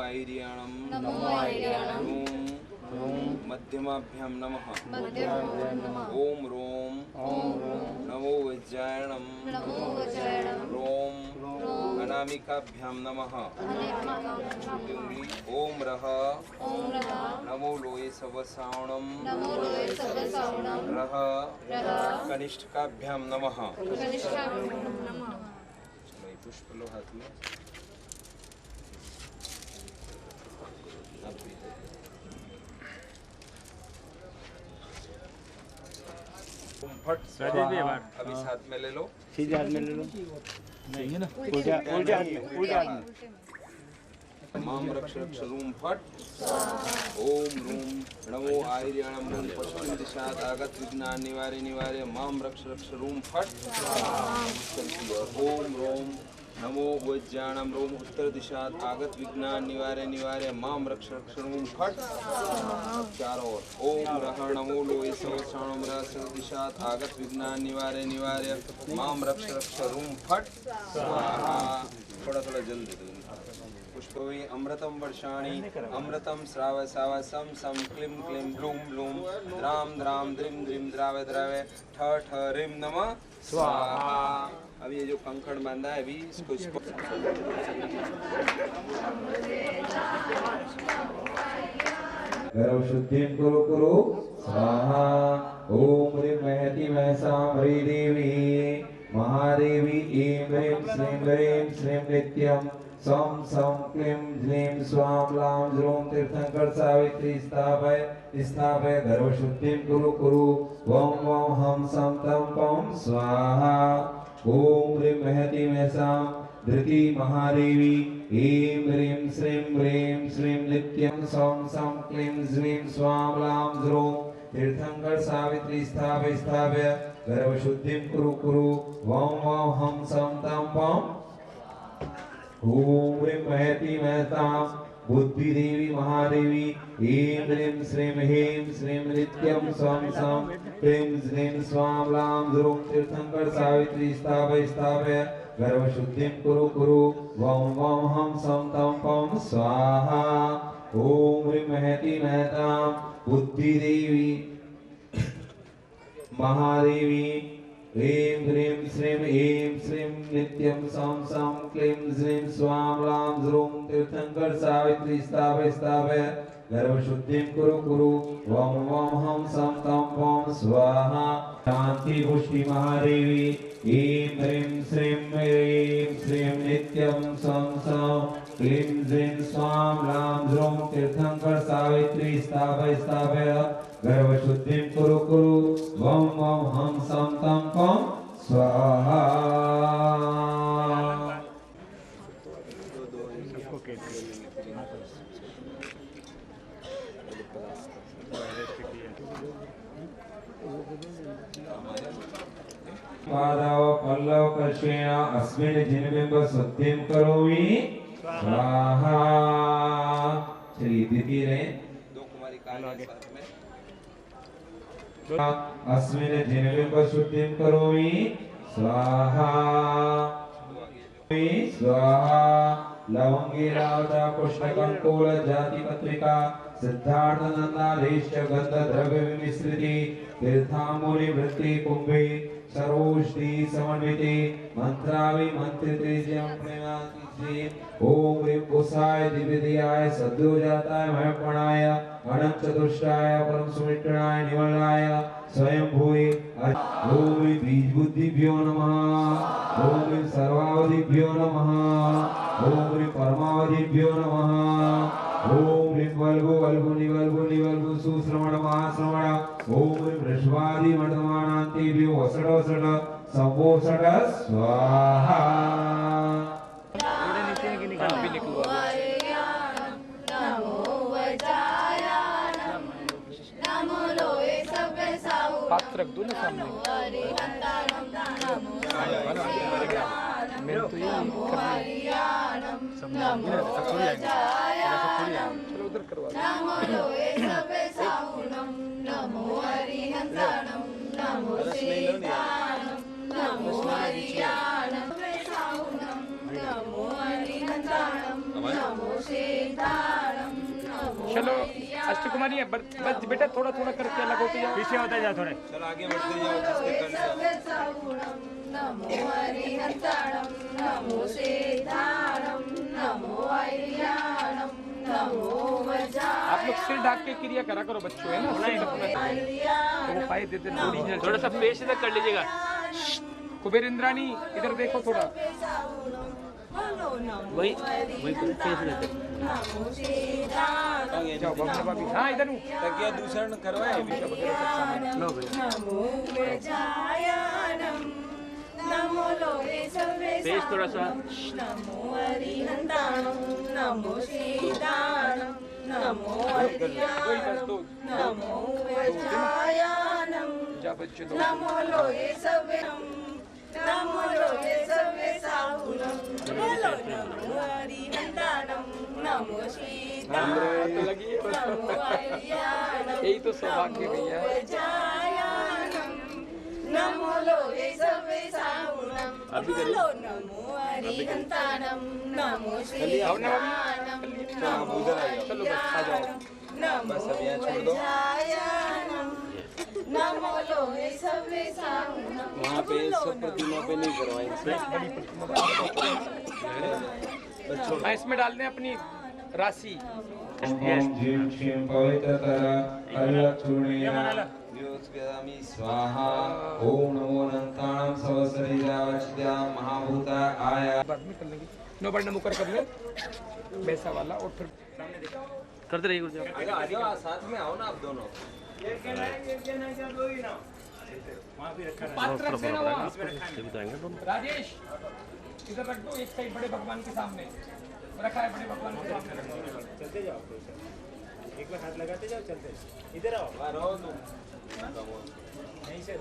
आयर्याणं मध्यमाभ्यां नमः ओम रोम नमो वज्रायणं रोम अनामिकाभ्यां नमः ओम रः नमो लोये सवसावणं रः कनिष्ठकाभ्यां नमः। पुष्प लो हाथ में। फट अभी साथ में ले लो, सीधे हाथ में ले लो, नहीं है ना, उल्टे हाथ में। माम रक्ष रक्ष रूम फट ओम रूम नमो आयर्याणं रूम पश्चिम दिशात आगत विघ्नान् निवारे निवारे माम रक्ष रक्ष रूम फट ओम रोम नमो वज्रायणं रूम उत्तर दिशात आगत विघ्नान् निवारे निवारे माम रक्ष रक्ष रूम फट चारों ओर ओम रः नमो लोये सवसावणं रः दिशात आगत विघ्नान् निवारे निवारे माम रक्ष रक्ष रूम फट स्वाहा। थोड़ा थोड़ा जल्दी पुष्पवी अमृतम वर्षाणि अमृतम श्राव साव सम सम क्लीं क्लीं ब्लूम ब्लूम द्राम द्राम द्रीम द्रीम द्रावे द्रावे ठ ठ ह्रीं नमः स्वाहा। अब ये जो कंकड़ बांधा है अभी इसको गर्भ शुद्धि कुरु कुरु स्वाहा। ओम ह्रीं महति महसां ह्रीं देवी महादेवी ऐं ह्रीं श्रीं ह्रीं श्रीं नित्यं सं सं क्लीं ह्रीं स्वां लां ह्रूं तीर्थंकर सावित्री स्थापय स्थापय गर्भ शुद्धि कुरु कुरु वं वं हं सं तं पं स्वाहा। ओम ह्रीं महति महसां धृति महादेवी ऐं ह्रीं श्रीं ह्रीं श्रीं नित्यं सं सं क्लीं ह्रीं स्वां लां ह्रूं तीर्थंकर सावित्री स्थापय स्थापय गर्भ शुद्धि कुरु कुरु वं वं हं सं तं पं। ओम ह्रीं महति महसां बुद्धि देवी महादेवी ऐं ह्रीं श्रीं ह्रीं श्रीं नित्यं सं सं क्लीं ह्रीं स्वां लां ह्रूं तीर्थंकर सावित्री स्थापय स्थापय गर्भ शुद्धि कुरु कुरु वं वं हं सं तं पं स्वाहा। ओम ह्रीं महति महसां बुद्धि देवी महादेवी ऐं ह्रीं श्रीं ह्रीं श्रीं नित्यं सं सं क्लीं ह्रीं स्वां लां ह्रूं तीर्थंकर सावित्री स्थापय स्थापय गर्भ शुद्धि कुरु कुरु वं वं हं सं तं पं स्वाहा। शांति पुष्टि महादेवी ऐं ह्रीं श्रीं ह्रीं श्रीं नित्यं सं सं क्लीं ह्रीं स्वां लां ह्रूं तीर्थंकर सावित्री स्थापय स्थापय गर्भ शुद्धि कुरु कुरु वं वं हं सं तं पं स्वाहा। पादाव पल्लव कर्षेण अस्मिन् जिनबिंब शुद्धिं करोमि स्वाहा। चलिए द्वितीय रे दो कुमारी कान साथ में अस्मिन् जिनबिंब शुद्धिं करोमि स्वाहा स्वाहा। लवंगी रावता पुष्पकंकोल जाति पत्रिका सिद्धार्थ नंदालेश्च गंध द्रव्य विमिश्रिति तीर्थामूली वृत्ति कुंभे सर्वोष्ठी समन्विते मंत्रावि मंत्रिते जयं प्रेमाति ओम ह्रीं कुशाय दिव्यदियाय सद्यो जाताय महपणाय अनंत चतुष्टाय परम सुमित्राय निवलाय स्वयं भूय ओम बीज बुद्धिभ्यो नमः ओम सर्वावधिभ्यो नमः ओम परमावधिभ्यो नमः ओम वल्गु वल्गु निवल्गु निवल्गु सुश्रवण महाश्रवण ओम वृषभादि वर्तमानान्तेभ्यो वसड वसड संवोसड स्वाहा। हाथ रख दो ना सामने। मेरे तो ये चलो उधर करवा नमो चलो अष्ट कुमारी है, बस बेटा थोड़ा थोड़ा करके अलग होते जाओ, पीछे होते जाओ थोड़े। चलो आगे बढ़ते जाओ जिसके नमो हरिहंताणं नमो सेताणं नमो आर्याणं नमो वज्राय। आप लोग सिर ढाक के क्रिया करा करो बच्चों, है ना? तो वो पाए देते ओरिजिनल। थोड़ा सा पेश इधर कर लीजिएगा। कुबेर इंद्राणी इधर देखो थोड़ा, वही पेश लेते। जाओ बाबा भाभी, हाँ इधर हूँ। तकिया दूसरा करवाए लो भाई, नमो गजाननं नमो लोके सर्वे पेश थोड़ा सा। नमो हरिहंताणं नमो सीताणं नमो हरियाणं नमो वज्रायणं जा बच्चे दो। नमो लोके सर्वे नमो लोके सर्वे साहुनं नमो हरिहंताणं नमो सीताणं तो लगी है बस। नमो हरियाणं यही तो सौभाग्य भैया। वज्रायणं नमो लोके सर्वे साहुनं नमो हरिहंताणं नमो सीताणं नमो चलो बस आ जाओ। नमो बस अब यहाँ छोड़ दो। वज्रायणं नमो लोके सर्वे साहुनं वहाँ पे सब प्रतिमा पे नहीं करवाएंगे। हाँ इसमें डाल दें अपनी राशि। ओम जीव क्षीम पवित्रतर कल्लचूर्णेन व्योत्स्यामि स्वाहा। ओम नमो अनंताणं सहस्रलीलावच्यां महाभूता आया। बाद में कर लेंगे। नो बड़ नमुकर कर ले वैसा वाला, और फिर करते रहिए गुरुजी। आ जाओ साथ में आओ ना आप दोनों। पात्र रख देना वहाँ। भी तो आएंगे दोनों। राजेश इधर रख दो एक साइड बड़े भगवान के सामने रखा है, बड़े भगवान के सामने। चलते जाओ, एक बार हाथ लगाते जाओ, चलते इधर आओ। रहो तुम यहीं से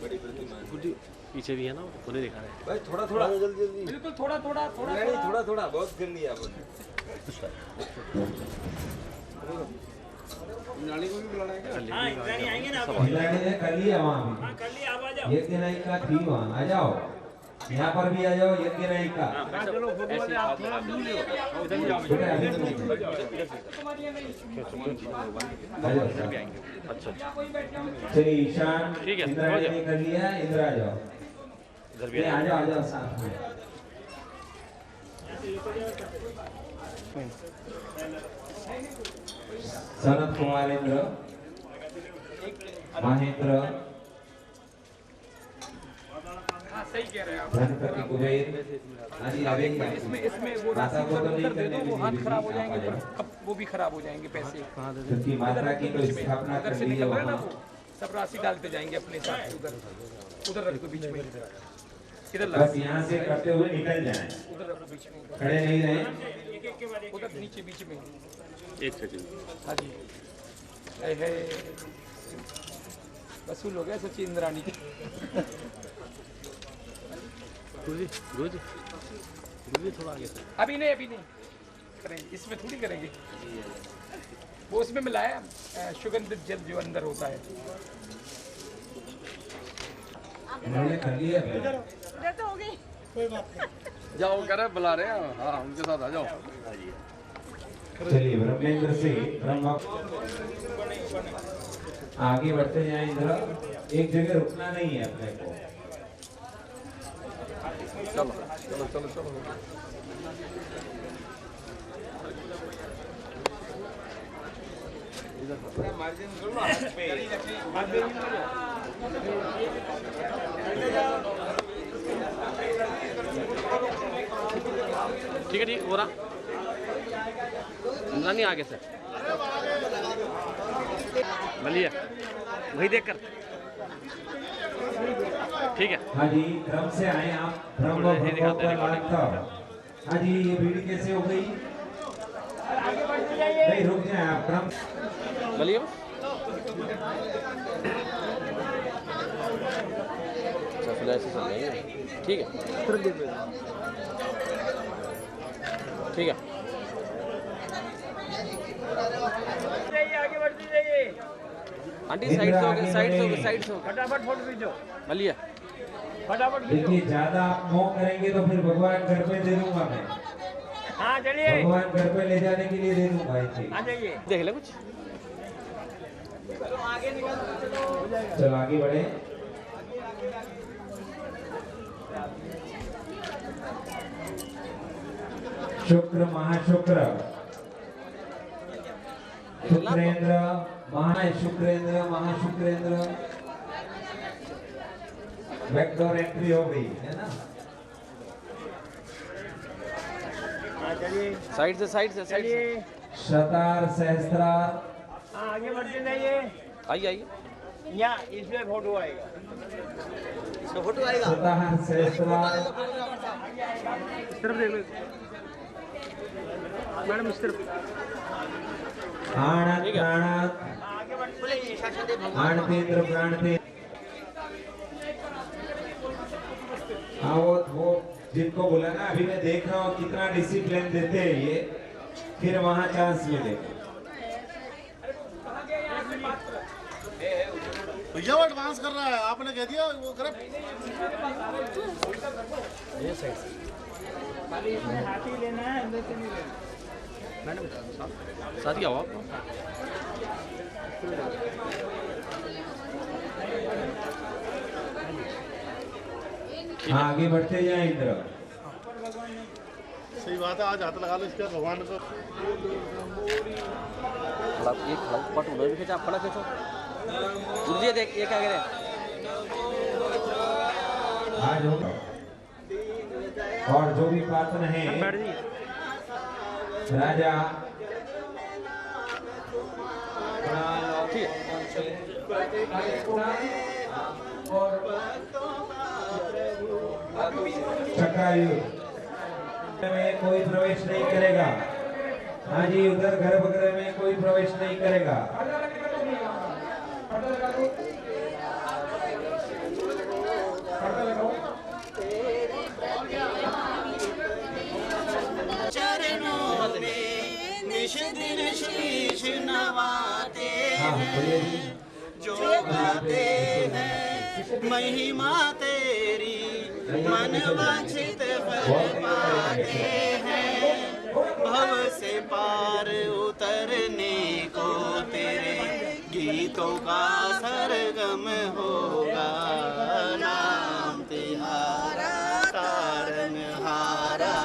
बड़ी प्रतिमा है। गुरुजी पीछे भी है ना, वो नहीं दिखा रहे। भाई थोड़ा थोड़ा जल्दी जल्दी। बिल्कुल थोड़ा थोड़ा थोड़ा नहीं थोड़ा थोड़ा बहुत कर लिया अब। नाली को भी बुलाना है क्या? हाँ इंद्राणी आएंगे ना। इंद्राणी ने कर लिया वहाँ भी। हाँ कर लिया, अब आ जाओ। यज्ञ नायिका थी वहाँ, आ जाओ यहाँ पर भी आ जाओ। यज्ञ नायिका चलो ऐसे आप थोड़ा दूर ले इधर जाओ। बेटा आगे चलो। आ जाओ साहब। अच्छा चलिए ईशान ठीक है, इंद्राणी हो ने कर लिया, इंद्र आ जाओ। इधर भी ये आ जाओ साथ में। सनत कुमारेंद्र महेंद्र हाँ सही कह रहे हैं आप। धनपति कुबेर आदि आगे इसमें वो माता को तो नहीं कर दे करने दो, वो देंगे हाथ खराब हो बिल्कुल, जाएंगे, आप आ फिर अब वो भी खराब हो जाएंगे पैसे। जाओ। क्योंकि माता की तो स्थापना उधर कर से ली है निकल रहे हैं ना वहाँ। वो, सब राशि डालते जाएंगे अपने साथ से। उधर उधर रख दो बीच में, इधर बस लगा, यहाँ से करते हुए निकल जाएं, उधर रखो बीच में, खड़े नहीं रहे। उधर नीचे बीच में। एक सेकंड। हाँ जी है वसूल हो गया सचिन इंद्राणी की। गुरुजी गुरुजी गुरुजी थोड़ा आगे से। अभी नहीं करेंगे, इसमें थोड़ी करेंगे। वो उसमें मिलाया सुगंधित जल जो अंदर होता है। इन्होंने कर लिया जाओ करे बुला रहे हैं। हाँ उनके साथ आ जाओ। चलिए ब्रह्मेंद्र से ब्रह्म आगे बढ़ते जाएं। इंद्र एक जगह रुकना नहीं है अपने को। चलो चलो चलो चलो। मार्जिन कर लो हाथ पे। ठीक है ठीक हो रहा। इंद्राणी आगे से भलिए वही देख कर। ठीक है हाँ जी क्रम से आए आप। ब्रह्म भगवत। हाँ जी ये भीड़ कैसे हो गई? नहीं रुक जाए आप। क्रम भलिए ऐसे चल रही है। ठीक है ठीक है। आगे बढ़ती जाइए। आंटी साइड से होगे, साइड से होगे, साइड से होगे। फटाफट फोटो खींचो, भलिए फटाफट खींचो। देखिए ज्यादा आप मोह करेंगे तो फिर भगवान घर पे दे दूंगा मैं। हाँ चलिए भगवान घर पे ले जाने के लिए दे दूं भाई जी। आ जाइए देख ले कुछ। चलो आगे बढ़े। शुक्र महाशुक्र शुक्रेंद्र शुक्रेंद्र महाशुक्रेंद्र बैकडोर एंट्री हो गई है ना। हाँ चलिए साइड से साइड से साइड से। चलिए शतार सहस्त्रार हाँ आगे बढ़ते जाइए। आइए आइए। यहाँ इसमें फोटो आएगा। शतार सहस्त्रार इस तरफ देख लो मैडम, इस तरफ। आणत प्राणात आगे बढ़ते जाइए। आणतेंद्र प्राणते। हाँ वो जिनको बोला ना, अभी मैं देख रहा हूँ कितना डिसिप्लिन देते हैं ये, फिर वहाँ चांस मिलेगा। भैया वो एडवांस कर रहा है, आपने कह दिया वो करे। हाथी लेना है, अंदर से नहीं लेना। मैडम साथ ही आओ आप। हाँ आगे बढ़ते जाए इंद्र। सही बात है, आज हाथ लगा लो इसका भगवान को। एक पट उधर भी खींचा, अपना खींचो। ये देख, ये क्या कह रहे हैं? आज होगा और जो भी पात्र हैं राजा ठीक चक्रायुध में कोई प्रवेश नहीं करेगा। हाँ जी, उधर गर्भगृह में कोई प्रवेश नहीं करेगा। चरणों में निश दिन शीश नवाते हैं, जो गाते हैं महिमा तेरी, मन वांछित फल पाते हैं। भव से पार उतरने को तेरे गीतों का सरगम होगा। नाम तिहारा तारनहारा,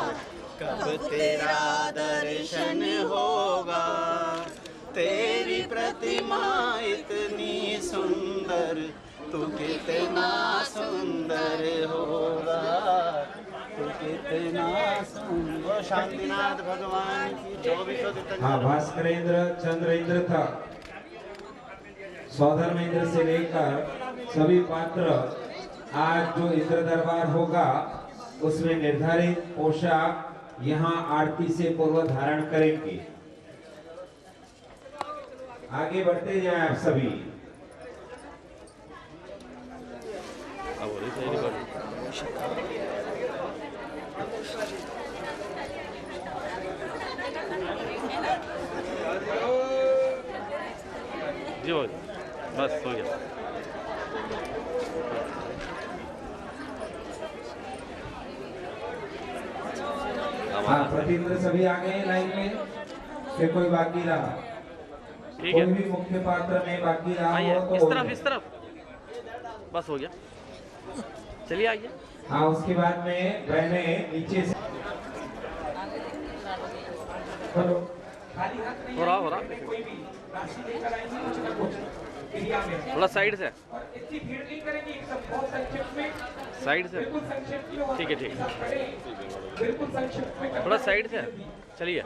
कब तेरा दर्शन होगा। तेरी प्रतिमा इतनी सुंदर, तू कितना सुंदर होगा, तू कितना सुंदर। शांतिनाथ भगवान की 24 हाँ, भास्करेंद्र चंद्रेंद्र था, सौधर्मेंद्र से लेकर सभी पात्र आज जो इंद्र दरबार होगा उसमें निर्धारित पोशाक यहाँ आरती से पूर्व धारण करेंगे। आगे बढ़ते जाएं आप सभी। जी बस हो गया। हाँ, प्रतिनिधि सभी आ गए लाइन में, फिर कोई बाकी रहा, ठीक कोई है, भी मुख्य पात्र में बाकी रहा आइए हो तो इस हो तरफ, जाए। इस तरफ। बस हो गया, चलिए आइए। हाँ, उसके बाद में बहने नीचे से हेलो, हो रहा थोड़ा साइड से, साइड से। ठीक है, ठीक है, थोड़ा साइड से। चलिए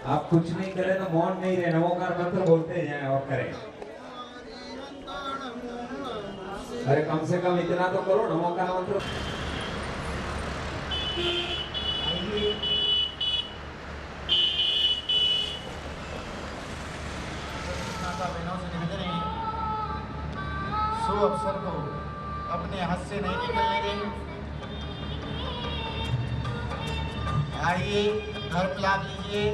आप कुछ नहीं करें तो मौन नहीं रहे, नमोकार मंत्र बोलते जाएं और करें। अरे कम से कम इतना तो करो, नमोकार मंत्र। शुभ अवसर को अपने हाथ से नहीं निकलने दें। आइए, घर पे लाभ लीजिए।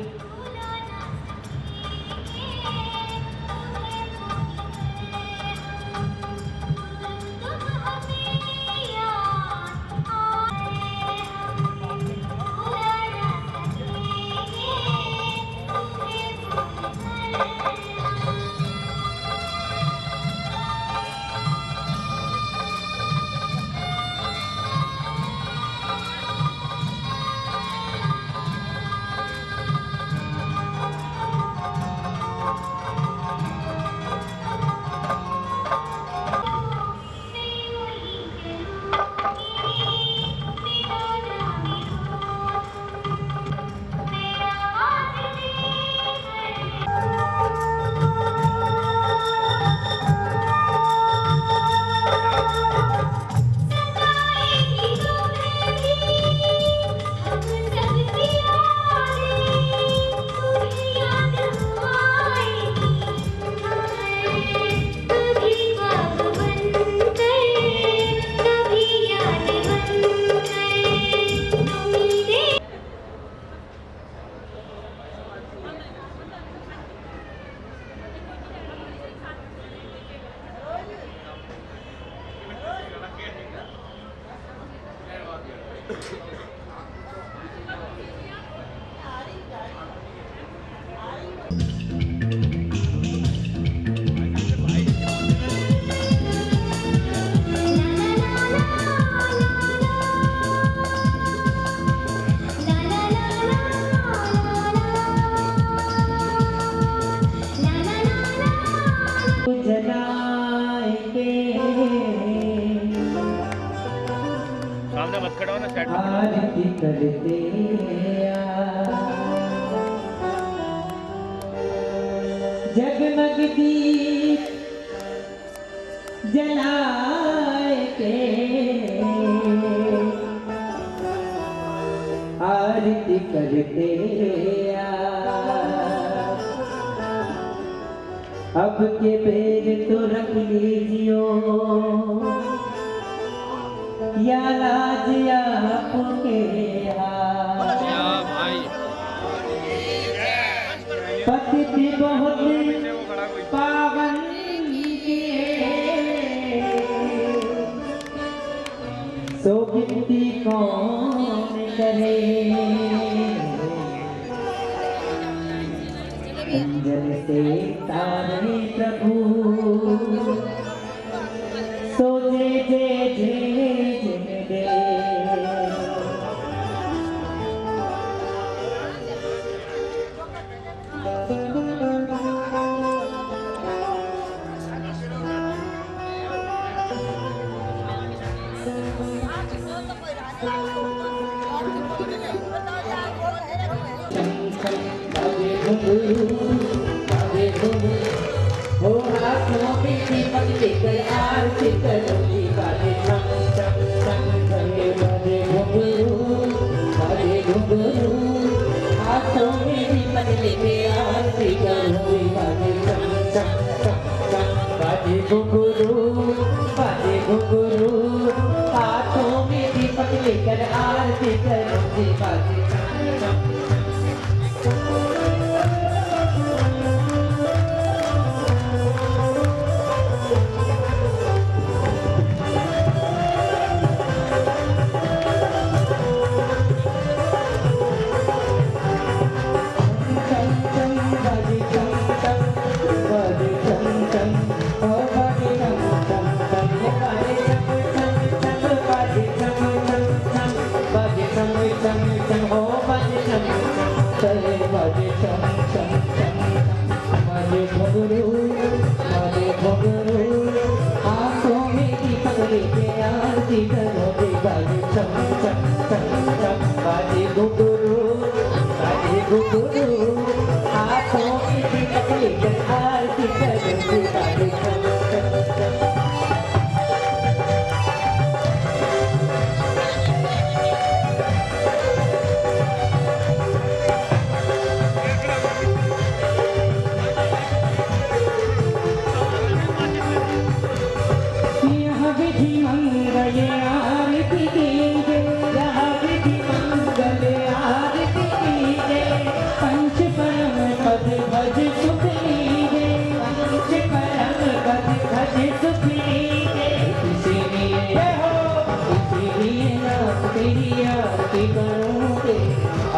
आरती करते जगमग दीप जलाए के आरती करते अब के बेर तो रख लीजियो या लाज आपके पति बहुत पावन सो गिनती कौन करे अंजन से तारे प्रभु सो जे जे जे दे हो हाथों में दीपक लेकर आरती करो जी बाजे चम चम चम करे बाजे घुंघरू हाथों में दीपक लेकर आरती करो जी बाजे चम चम चम चम बाजे घुंघरू हाथों में दीपक लेकर आरती करो जी बाजे चम चम हाथों में दीपक लेके आरती करो दे बाजे चम चम चम चम बाजे घुंघरू हाथों में दीपक लेकर आरती करो दे बाजे चम चम चम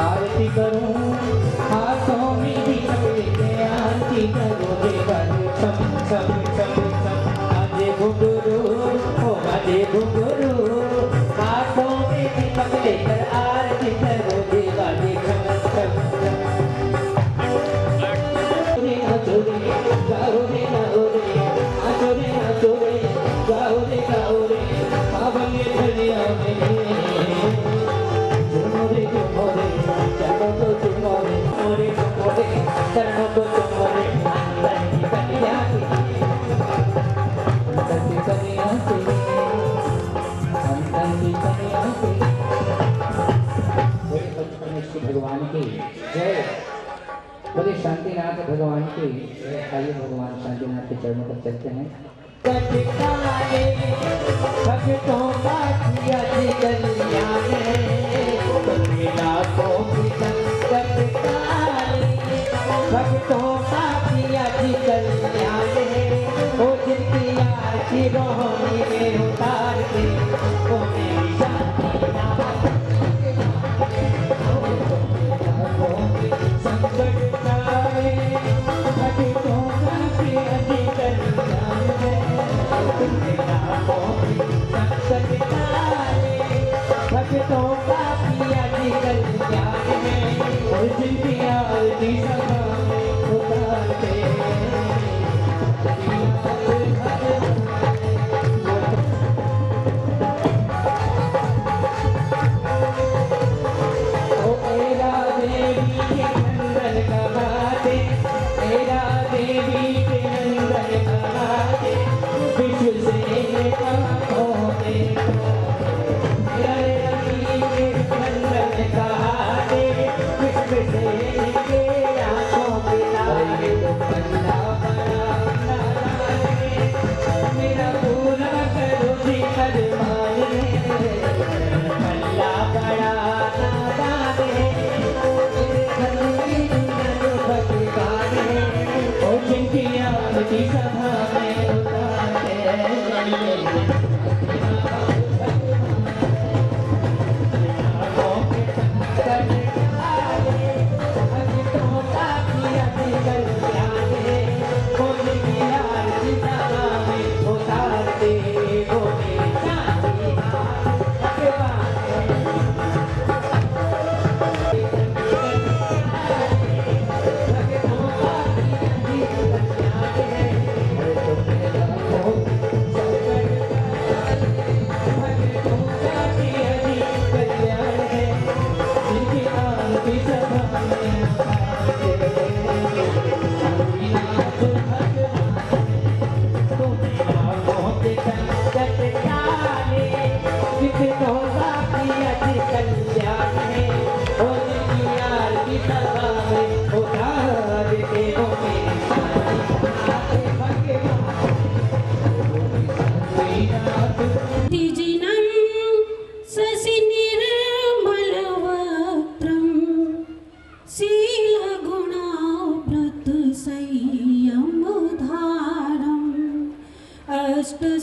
आरती करूं हाथों में दीपक लेके आरती करो दे बाजे चम चम चम चम बाजे घुंघरू हो बाजे घुंघरू हाथों में दीपक लेकर आरती करो दे बाजे चम चम चम गाओ रे गाओ रे गाओ रे पावन धनिया में भगवान की जय बोले शांतिनाथ भगवान की आइए भगवान शांतिनाथ के चरणों पर चलते हैं भक्तों का किया कल्याण भक्तों का किया कल्याण ओ जिनकी आरती रोहनी में उतार के ओ मेरी शांतिनाथ संकट टाले भक्तों का किया कल्याण संकट टाले भक्तों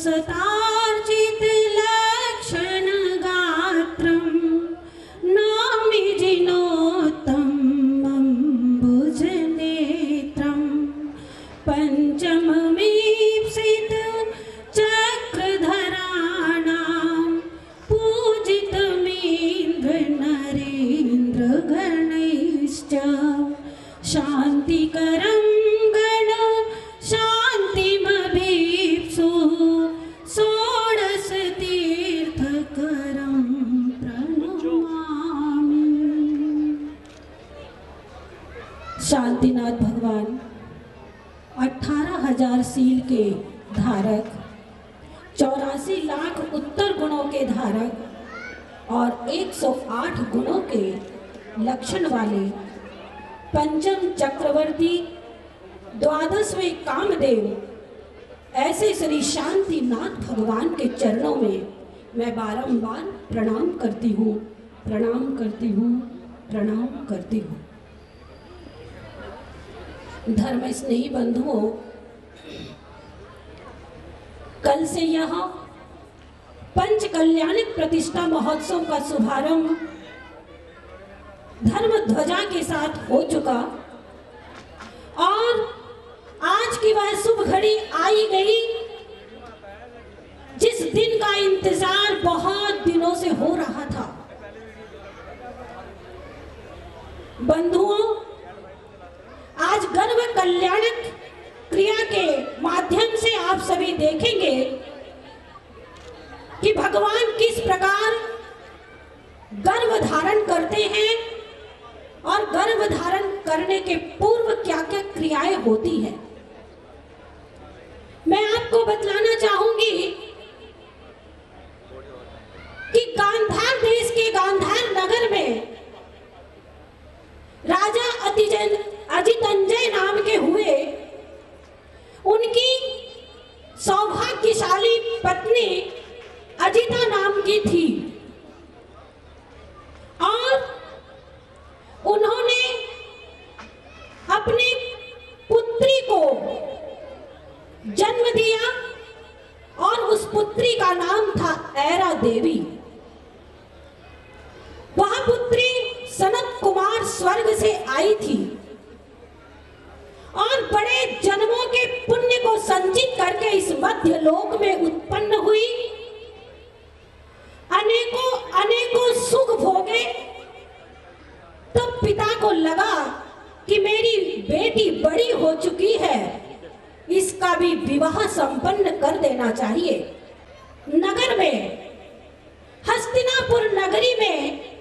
अष्टशतार्चित लक्षण गात्रं नौमि जिनोत्तमं भुजनेत्रं पंचममीप्सित चक्रधराणां पूजितमिन्द्र नरेन्द्र गणैश्च शान्तिकरं गण शान्तिमभीप्सु षोडश तीर्थकरं प्रणमामि। शांतिनाथ भगवान 18,000 सील के धारक, 84 लाख उत्तर गुणों के धारक और 108 गुणों के लक्षण वाले पंचम चक्रवर्ती, 12वें कामदेव, ऐसे श्री शांतिनाथ भगवान के चरणों में मैं बारंबार प्रणाम करती हूँ, प्रणाम करती हूँ, प्रणाम करती हूँ। धर्म स्नेही बंधुओं, कल से यहाँ पंच कल्याणिक प्रतिष्ठा महोत्सव का शुभारंभ धर्म ध्वजा के साथ हो चुका और आज की वह शुभ घड़ी आई गई जिस दिन का इंतजार बहुत दिनों से हो रहा था। बंधुओं, आज गर्भ कल्याणक क्रिया के माध्यम से आप सभी देखेंगे कि भगवान किस प्रकार गर्भ धारण करते हैं और गर्भ धारण करने के पूर्व क्या क्या क्रियाएं होती हैं। मैं आपको बतलाना चाहूंगी कि गांधार देश के गांधार नगर में राजा अजितंजय नाम के हुए, उनकी सौभाग्यशाली पत्नी अजिता नाम की थी और उन्होंने अपनी पुत्री को जन्म दिया और उस पुत्री का नाम था ऐरा देवी। वह पुत्री सनत कुमार स्वर्ग से आई थी और बड़े जन्मों के पुण्य को संचित करके इस मध्य लोक में उत्पन्न हुई, अनेकों अनेकों सुख भोगे। तो पिता को लगा कि मेरी बेटी बड़ी हो चुकी है, इसका भी विवाह संपन्न कर देना चाहिए। नगर में, हस्तिनापुर नगरी में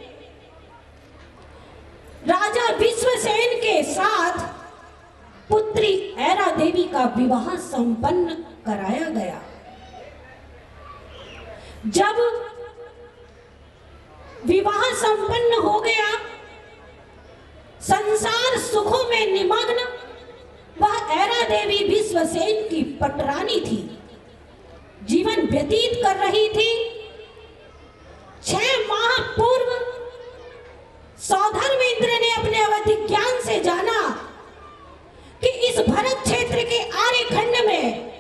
राजा विश्वसेन के साथ पुत्री ऐरा देवी का विवाह संपन्न कराया गया। जब विवाह संपन्न हो गया, संसार सुखों में निमग्न वह ऐरा देवी विश्वसेन की पटरानी थी, जीवन व्यतीत कर रही थी। 6 माह पूर्व सौधर्मेंद्र ने अपने अवधि ज्ञान से जाना कि इस भरत क्षेत्र के आर्यखंड में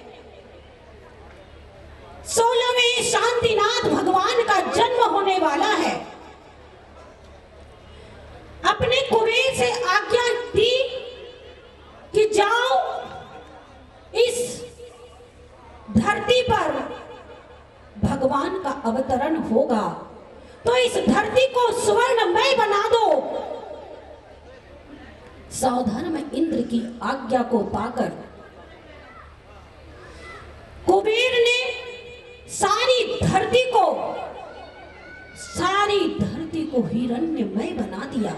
16वें ये शांतिनाथ भगवान का जन्म होने वाला है। अपने कुबेर से आज्ञा दी कि जाओ इस धरती पर भगवान का अवतरण होगा, तो इस धरती को स्वर्णमय बना दो। सौधर्म इंद्र की आज्ञा को पाकर कुबेर ने सारी धरती को हिरण्यमय बना दिया।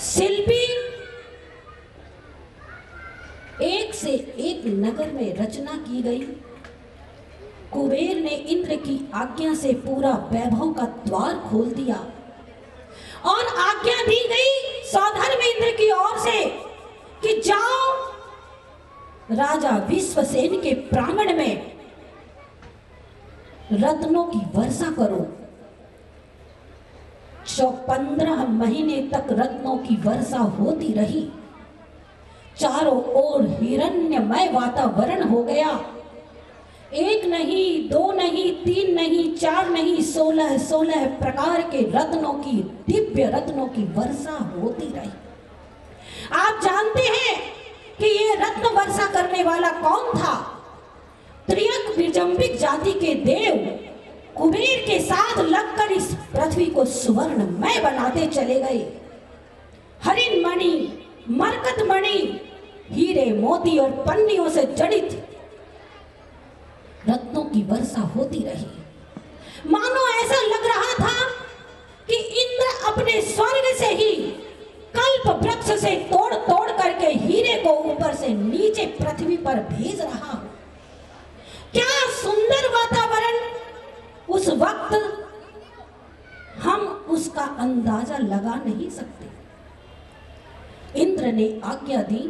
शिल्पी एक से एक नगर में रचना की गई। कुबेर ने इंद्र की आज्ञा से पूरा वैभव का द्वार खोल दिया और आज्ञा दी गई सौधर्म इंद्र की ओर से कि जाओ राजा विश्वसेन के प्रांगण में रत्नों की वर्षा करो। 15 महीने तक रत्नों की वर्षा होती रही। चारों ओर हिरण्यमय वातावरण हो गया। 1 नहीं, 2 नहीं, 3 नहीं, 4 नहीं, 16 प्रकार के रत्नों की, दिव्य रत्नों की वर्षा होती रही। आप जानते हैं कि ये रत्न वर्षा करने वाला कौन था? त्रियक विजंबिक जाति के देव कुबेर के साथ लगकर इस पृथ्वी को सुवर्णमय बनाते चले गए। हरिण मणि, मरकत मणि, हीरे मोती और पन्नियों से जड़ित रत्नों की वर्षा होती रही। मानो ऐसा लग रहा था कि इंद्र अपने स्वर्ग से ही कल्प वृक्ष से तोड़ तोड़ करके हीरे को ऊपर से नीचे पृथ्वी पर भेज रहा। क्या सुंदर वातावरण! उस वक्त हम उसका अंदाजा लगा नहीं सकते। इंद्र ने आज्ञा दी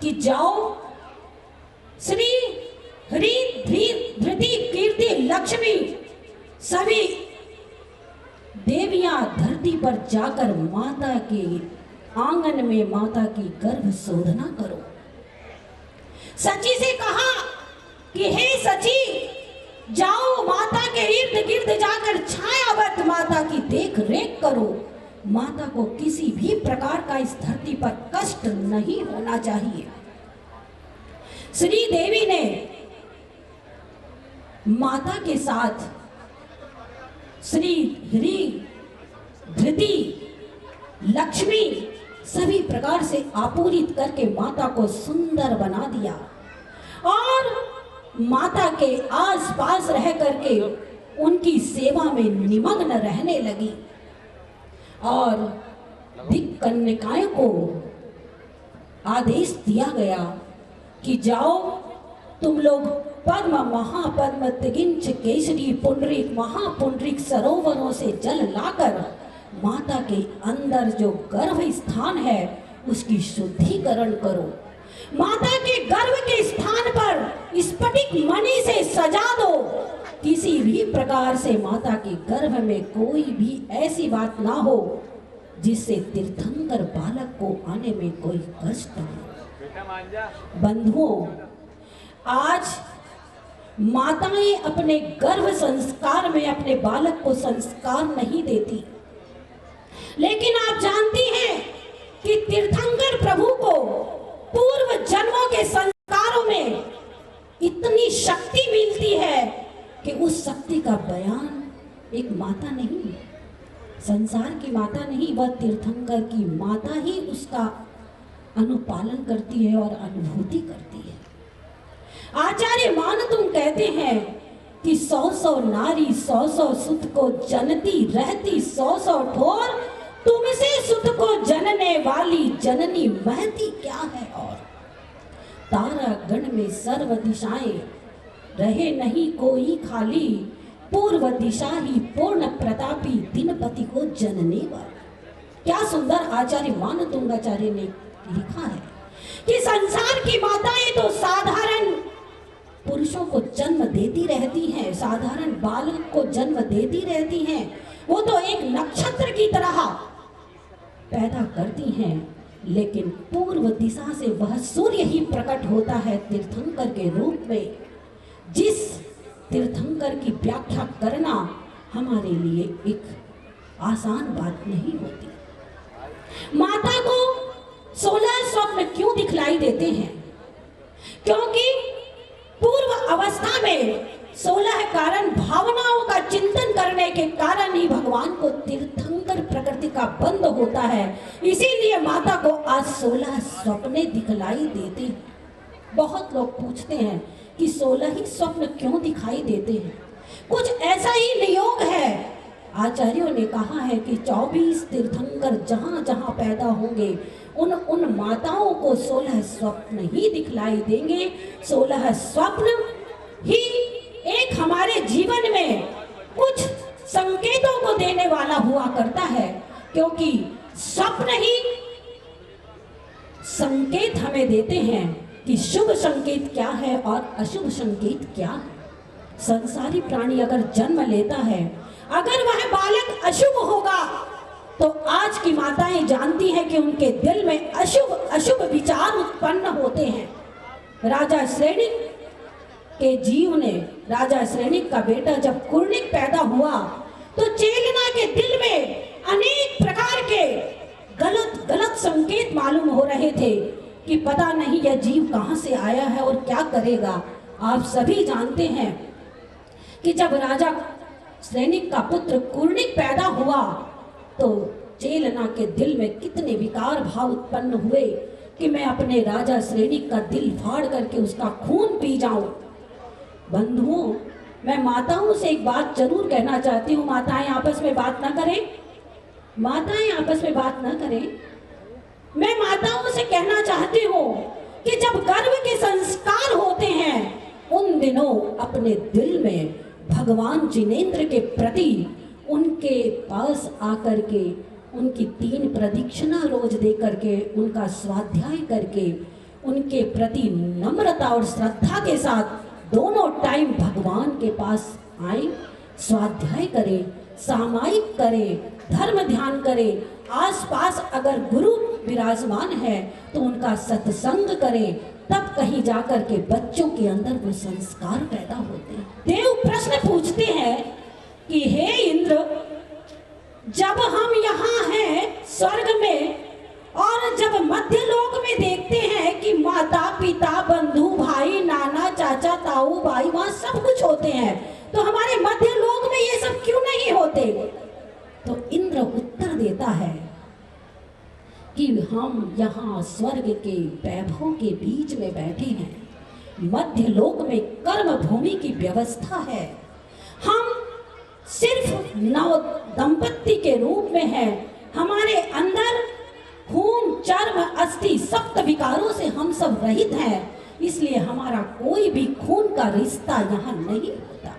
कि जाओ श्री हरि धृति कीर्ति लक्ष्मी सभी देवियां धरती पर जाकर माता के आंगन में माता की गर्भ शोधना करो। सची से कहा कि हे सची, जाओ माता के इर्द गिर्द जाकर छायावत माता की देख रेख करो। माता को किसी भी प्रकार का इस धरती पर कष्ट नहीं होना चाहिए। श्री देवी ने माता के साथ श्री हरि धृति लक्ष्मी सभी प्रकार से आपूरित करके माता को सुंदर बना दिया और माता के आसपास रह करके उनकी सेवा में निमग्न रहने लगी। और दिक्कन्यकाओं को आदेश दिया गया कि जाओ तुम लोग पद्म महापद्म तिगिंच केसरी पुंडरीक महापुंडरीक सरोवरों से जल लाकर माता के अंदर जो गर्भ स्थान है उसकी शुद्धिकरण करो। माता के गर्भ के स्थान पर स्फटिक मणि से सजा दो। किसी भी प्रकार से माता के गर्भ में कोई भी ऐसी बात ना हो जिससे तीर्थंकर बालक को आने में कोई कष्ट हो। बंधुओं, आज माताएं अपने गर्भ संस्कार में अपने बालक को संस्कार नहीं देती, लेकिन आप जानती हैं कि तीर्थंकर प्रभु को पूर्व जन्मों के संस्कारों में इतनी शक्ति मिलती है कि उस शक्ति का बयान एक माता नहीं, संसार की माता नहीं, वह तीर्थंकर की माता ही उसका अनुपालन करती है और अनुभूति करती है। आचार्य मानतुम कहते हैं कि 100 नारी 100 सुत को जनती रहती 100 ठोर, तुमसे सुत को जनने वाली जननी महती क्या है। और तारा गण में सर्व दिशाएं रहे नहीं कोई खाली, पूर्व दिशा ही पूर्ण प्रतापी दिनपति को जनने वाला। क्या सुंदर आचार्य मानतुंगाचार्य ने लिखा है कि संसार की माताएं तो साधारण पुरुषों को जन्म देती रहती हैं, साधारण बालक को जन्म देती रहती हैं, वो तो एक नक्षत्र की तरह पैदा करती हैं, लेकिन पूर्व दिशा से वह सूर्य ही प्रकट होता है तीर्थंकर के रूप में, जिस तीर्थंकर की व्याख्या करना हमारे लिए एक आसान बात नहीं होती। माता को 16 स्वप्न क्यों दिखलाई देते हैं? क्योंकि पूर्व अवस्था में 16 कारण भावनाओं का चिंतन करने के कारण ही भगवान को तीर्थंकर प्रकृति का बंध होता है। इसीलिए माता को आज 16 स्वप्ने दिखलाई देते हैं। बहुत लोग पूछते हैं कि 16 ही स्वप्न क्यों दिखाई देते हैं? कुछ ऐसा ही नियोग है। आचार्यों ने कहा है कि 24 तीर्थंकर जहां जहां पैदा होंगे उन माताओं को 16 स्वप्न ही दिखलाई देंगे। 16 स्वप्न ही एक हमारे जीवन में कुछ संकेतों को देने वाला हुआ करता है, क्योंकि स्वप्न ही संकेत हमें देते हैं कि शुभ संकेत क्या है और अशुभ संकेत क्या है। संसारी प्राणी अगर जन्म लेता है, अगर वह बालक अशुभ होगा तो आज की माताएं जानती हैं कि उनके दिल में अशुभ विचार उत्पन्न होते हैं। राजा श्रेणिक के जीव ने, राजा श्रेणिक का बेटा जब कुर्णिक पैदा हुआ तो चेलना के दिल में अनेक प्रकार के गलत संकेत मालूम हो रहे थे कि पता नहीं यह जीव कहां से आया है और क्या करेगा। आप सभी जानते हैं कि जब राजा श्रेणिक का पुत्र कुर्णिक पैदा हुआ तो चेलना के दिल में कितने विकार भाव उत्पन्न हुए कि मैं अपने राजा श्रेणिक का दिल फाड़ करके उसका खून पी जाऊं। बंधुओं, मैं माताओं से एक बात जरूर कहना चाहती हूँ। माताएं आपस में बात ना करें, माताएं आपस में बात ना करें। मैं माताओं से कहना चाहती हूँ कि जब गर्भ के संस्कार होते हैं उन दिनों अपने दिल में भगवान जिनेंद्र के प्रति उनके पास आकर के उनकी 3 प्रदक्षिणा रोज दे करके उनका स्वाध्याय करके उनके प्रति नम्रता और श्रद्धा के साथ दोनों टाइम भगवान के पास आए, स्वाध्याय करें, सामायिक करें, धर्म ध्यान करें। आसपास अगर गुरु विराजमान है तो उनका सत्संग करें, तब कहीं जाकर के बच्चों के अंदर वो संस्कार पैदा होते हैं। देव प्रश्न पूछते हैं कि हे इंद्र, जब हम यहाँ हैं स्वर्ग में और जब मध्य लोक में देखते हैं कि माता पिता बंधु भाई नाना चाचा ताऊ भाई वहां सब कुछ होते हैं, तो हमारे मध्य लोक में ये सब क्यों नहीं होते? तो इंद्र उत्तर देता है कि हम यहाँ स्वर्ग के वैभव के बीच में बैठे हैं, मध्य लोक में कर्म भूमि की व्यवस्था है। हम सिर्फ नव दंपत्ति के रूप में हैं, हमारे अंदर खून चर्म अस्थि सप्त विकारों से हम सब रहित हैं, इसलिए हमारा कोई भी खून का रिश्ता यहाँ नहीं होता।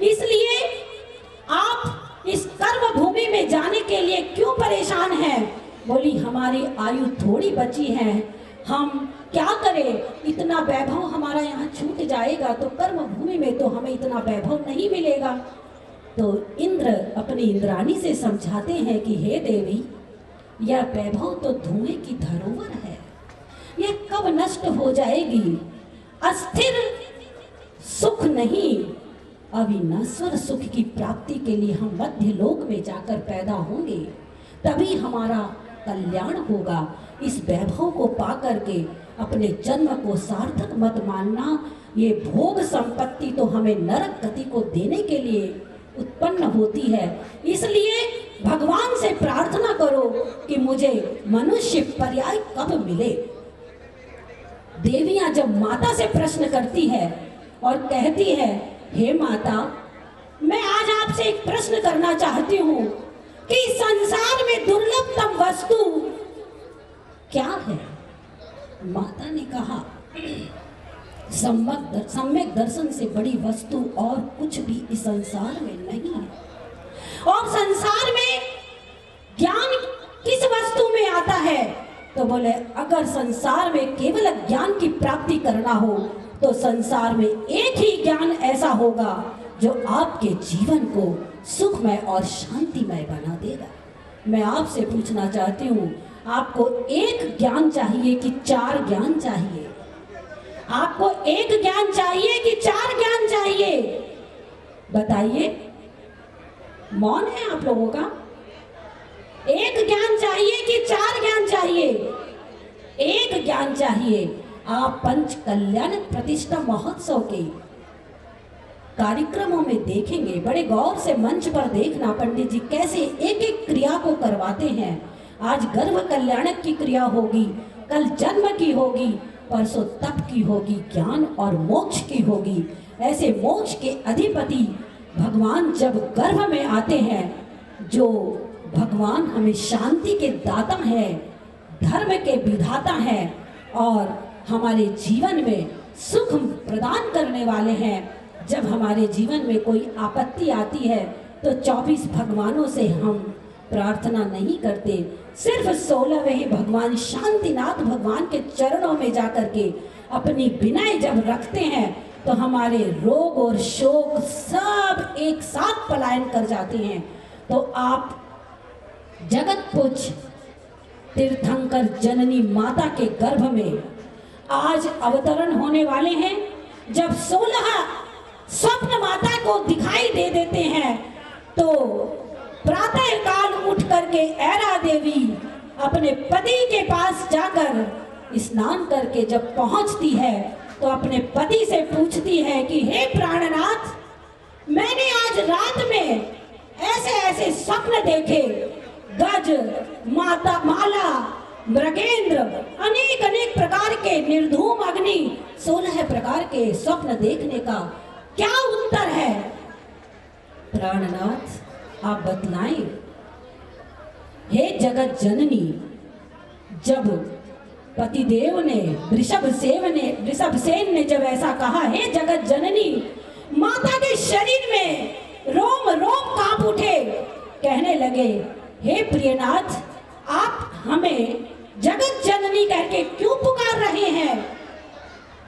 इसलिए आप इस कर्म भूमि में जाने के लिए क्यों परेशान हैं? बोली हमारी आयु थोड़ी बची है, हम क्या करें, इतना वैभव हमारा यहाँ छूट जाएगा तो कर्म भूमि में तो हमें इतना वैभव नहीं मिलेगा। तो इंद्र अपनी इंद्राणी से समझाते हैं कि हे देवी, यह वैभव तो धुएं की धरोहर है, यह कब नष्ट हो जाएगी। अस्थिर सुख नहीं, अविनश्वर सुख की प्राप्ति के लिए हम मध्य लोक में जाकर पैदा होंगे, तभी हमारा कल्याण होगा। इस वैभव को पा करके अपने जन्म को सार्थक मत मानना। ये भोग संपत्ति तो हमें नरक गति को देने के लिए उत्पन्न होती है, इसलिए भगवान से प्रार्थना करो कि मुझे मनुष्य पर्याय कब मिले। देवियां जब माता से प्रश्न करती है और कहती है, हे माता, मैं आज आपसे एक प्रश्न करना चाहती हूँ कि संसार में दुर्लभतम वस्तु क्या है? माता ने कहा, सम्यक दर्शन से बड़ी वस्तु और कुछ भी इस संसार में नहीं है। और संसार में ज्ञान किस वस्तु में आता है? तो बोले अगर संसार में केवल ज्ञान की प्राप्ति करना हो तो संसार में एक ही ज्ञान ऐसा होगा जो आपके जीवन को सुखमय और शांतिमय बना देगा। मैं आपसे पूछना चाहती हूँ, आपको एक ज्ञान चाहिए कि चार ज्ञान चाहिए? आपको एक ज्ञान चाहिए कि चार ज्ञान चाहिए? बताइए। मौन है आप लोगों का। एक ज्ञान चाहिए कि चार ज्ञान चाहिए? एक ज्ञान चाहिए। आप पंच कल्याण प्रतिष्ठा महोत्सव के कार्यक्रमों में देखेंगे, बड़े गौर से मंच पर देखना पंडित जी कैसे एक एक क्रिया को करवाते हैं। आज गर्भ कल्याणक की क्रिया होगी, कल जन्म की होगी, परसों तप की होगी, ज्ञान और मोक्ष की होगी। ऐसे मोक्ष के अधिपति भगवान जब गर्भ में आते हैं, जो भगवान हमें शांति के दाता है, धर्म के विधाता हैं और हमारे जीवन में सुख प्रदान करने वाले हैं। जब हमारे जीवन में कोई आपत्ति आती है तो 24 भगवानों से हम प्रार्थना नहीं करते, सिर्फ 16वें ही भगवान शांतिनाथ भगवान के चरणों में जाकर के अपनी विनय जब रखते हैं तो हमारे रोग और शोक सब एक साथ पलायन कर जाते हैं। तो आप जगत पूज्य तीर्थंकर जननी माता के गर्भ में आज अवतरण होने वाले हैं। जब 16 स्वप्न माता को दिखाई दे देते हैं तो प्रातः काल उठ करके ऐरा देवी अपने पति के पास जाकर स्नान करके जब पहुंचती है तो अपने पति से पूछती है कि हे प्राणनाथ, मैंने आज रात में ऐसे ऐसे स्वप्न देखे, गज, माता, माला, मृगेंद्र, अनेक अनेक प्रकार के निर्धूम अग्नि, 16 प्रकार के स्वप्न देखने का क्या उत्तर है? प्राणनाथ आप बतलाएं। हे जगत जननी, जब पतिदेव ने वृषभसेन ने जब ऐसा कहा, हे जगत जननी, माता के शरीर में रोम रोम कांप उठे। कहने लगे, हे प्रियनाथ, आप हमें जगत जननी कहकर क्यों पुकार रहे हैं?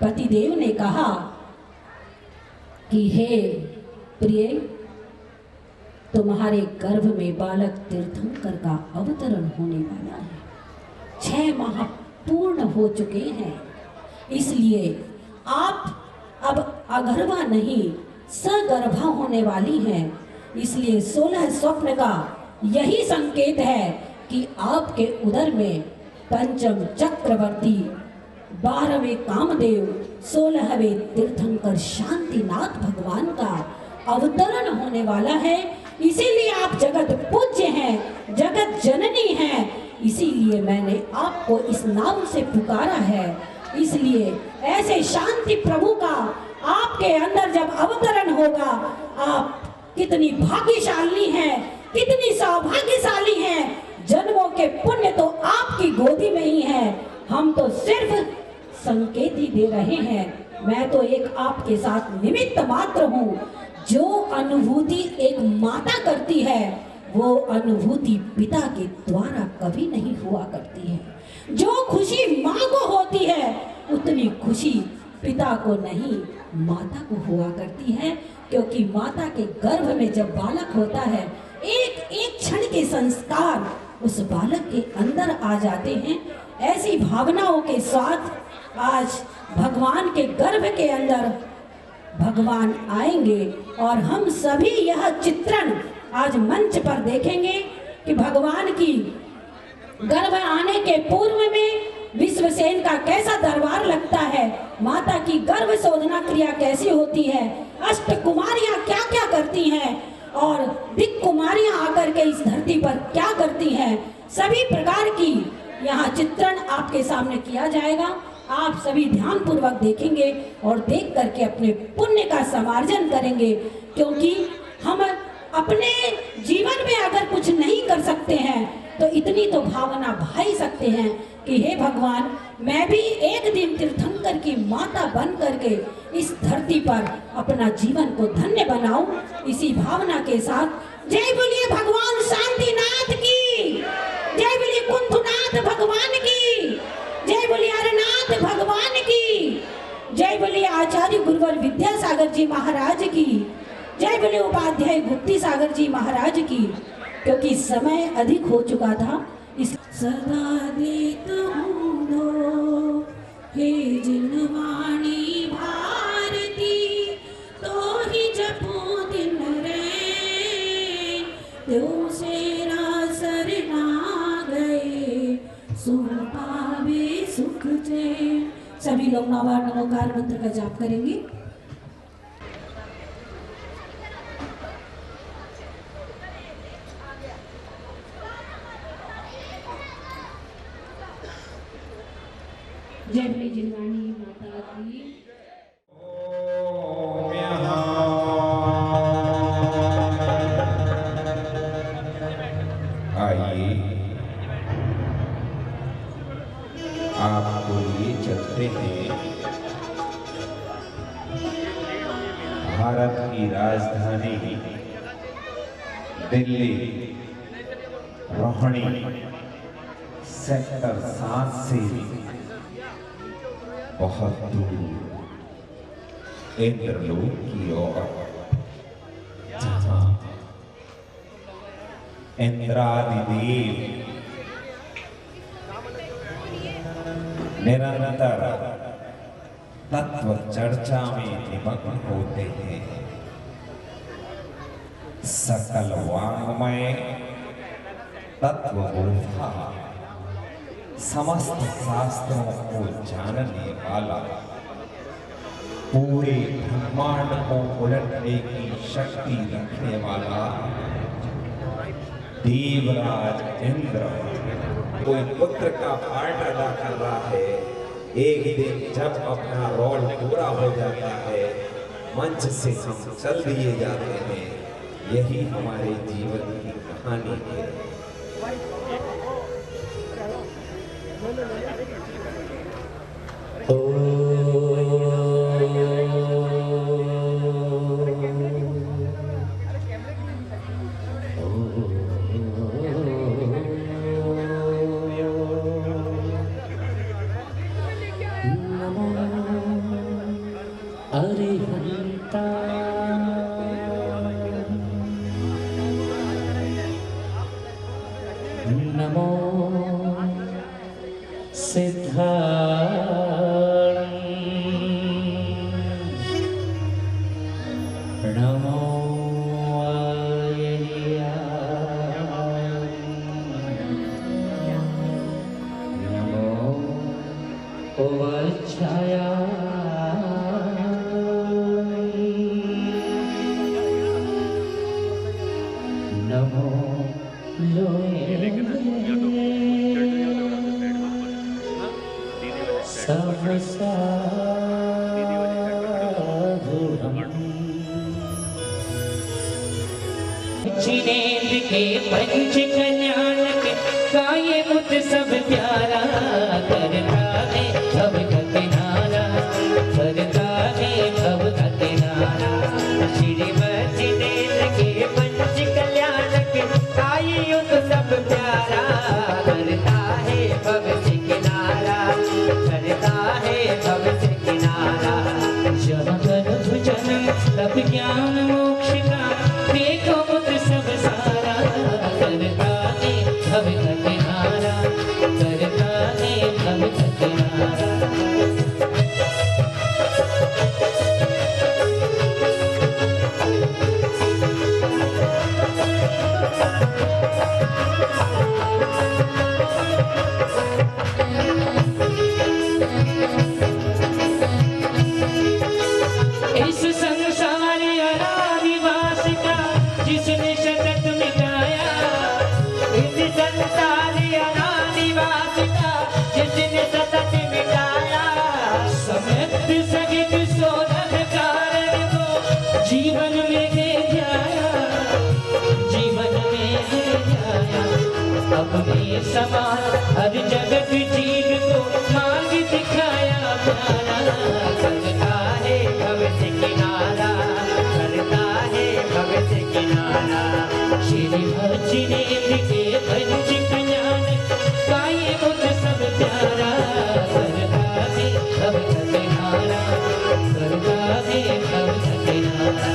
पतिदेव ने कहा कि हे प्रिय, तुम्हारे गर्भ में बालक तीर्थंकर का अवतरण होने वाला है। 6 माह पूर्ण हो चुके हैं, इसलिए आप अब अगर्भा नहीं सगर्भा होने वाली हैं। इसलिए 16 स्वप्न का यही संकेत है कि आपके उदर में पंचम चक्रवर्ती, 12वें कामदेव, 16वें तीर्थंकर शांतिनाथ भगवान का अवतरण होने वाला है। इसीलिए आप जगत पूज्य हैं, जगत जननी हैं। इसीलिए मैंने आपको इस नाम से पुकारा है। इसलिए ऐसे शांति प्रभु का आपके अंदर जब अवतरण होगा, आप कितनी भाग्यशाली हैं, कितनी सौभाग्यशाली हैं। जन्मों के पुण्य तो आपकी गोदी में ही है, हम तो सिर्फ संकेत ही दे रहे हैं। मैं तो एक आपके साथ निमित्त मात्र हूँ। जो अनुभूति एक माता करती है, वो अनुभूति पिता के द्वारा कभी नहीं हुआ करती है। जो खुशी माँ को होती है, उतनी खुशी पिता को नहीं, माता को हुआ करती है। क्योंकि माता के गर्भ में जब बालक होता है, एक एक क्षण के संस्कार उस बालक के अंदर आ जाते हैं। ऐसी भावनाओं के साथ आज भगवान के गर्भ के अंदर भगवान आएंगे और हम सभी यह चित्रण आज मंच पर देखेंगे कि भगवान की गर्भ आने के पूर्व में विश्वसेन का कैसा दरबार लगता है, माता की गर्भ शोधना क्रिया कैसी होती है, अष्ट कुमारियां क्या क्या करती हैं और दिक् कुमारियां आकर के इस धरती पर क्या करती हैं, सभी प्रकार की यहाँ चित्रण आपके सामने किया जाएगा। आप सभी ध्यान पूर्वक देखेंगे और देख करके अपने पुण्य का समार्जन करेंगे। क्योंकि हम अपने जीवन में अगर कुछ नहीं कर सकते हैं तो इतनी तो भावना भाई सकते हैं कि हे भगवान, मैं भी एक दिन तीर्थंकर की माता बन करके इस धरती पर अपना जीवन को धन्य बनाऊं। इसी भावना के साथ जय बोलिए भगवान शांतिनाथ की, जय बोलिए कुंथनाथ भगवान की, जय बोलिए हरनाथ भगवान की, जय बोलिए आचार्य गुरुवर विद्यासागर जी महाराज की, जय बोलिए उपाध्याय गुप्ती सागर जी महाराज की। क्योंकि समय अधिक हो चुका था, इस सदा देत हूँ दो। हे जिनवाणी भारती तो ही जपो दिन रैन, देव सेरा सरना गए सो पावे सुख चैन। सभी लोग नवार नमोकार मंत्र का जाप करेंगे। जय श्री जिनवाणी माता की। आइए आपको ये चलते हैं भारत की राजधानी दिल्ली रोहिणी सेक्टर 7 से बहुत दूर इंद्रलोक की ओर, जहां इंद्रादिदेव निरंतर तत्व चर्चा में निमग्न होते हैं। सकल वाङ्मय तत्वबोधा समस्त शास्त्रों को जानने वाला, पूरे ब्रह्मांड को उलटने की शक्ति रखने वाला देवराज इंद्र कोई पुत्र का पार्ट अदा कर रहा है। एक दिन जब अपना रोल पूरा हो जाता है, मंच से हम चल दिए जाते हैं। यही हमारे जीवन की कहानी है। नमो सिद्धाणं नमो नमो वच्छाया नमो जिनेन्द्र के पंच कल्याण के गाये मुझ सब प्यारा, करता है भव का किनारा, करता है भव का किनारा। श्री जिनेन्द्र के पंच कल्याण के गाये मुझ सब प्यारा, करता है भव से किनारा, करता है भव से किनारा। जब कर भुजन तब ज्ञान मोक्ष का देखो मुझ सब सारा, करता है भव का किनारा, करता है भव का किनारा। इस संसार अनादिवास का जिसने सतत मिटाया, इस संसार अनादिवास का जिसने सतत मिटाया। समस्त सगित शोधन कारण को जीवन में ले जाया, जीवन में ले जाया। अपने समान हर जगत जीव को मार्ग दिखाया प्यारा, करता है भव से किनारा, करता है भव से किनारा। श्री जिनेन्द्र के पंच कल्याण गाये मुझ सब प्यारा, करता है भव का किनारा, करता है भव का किनारा।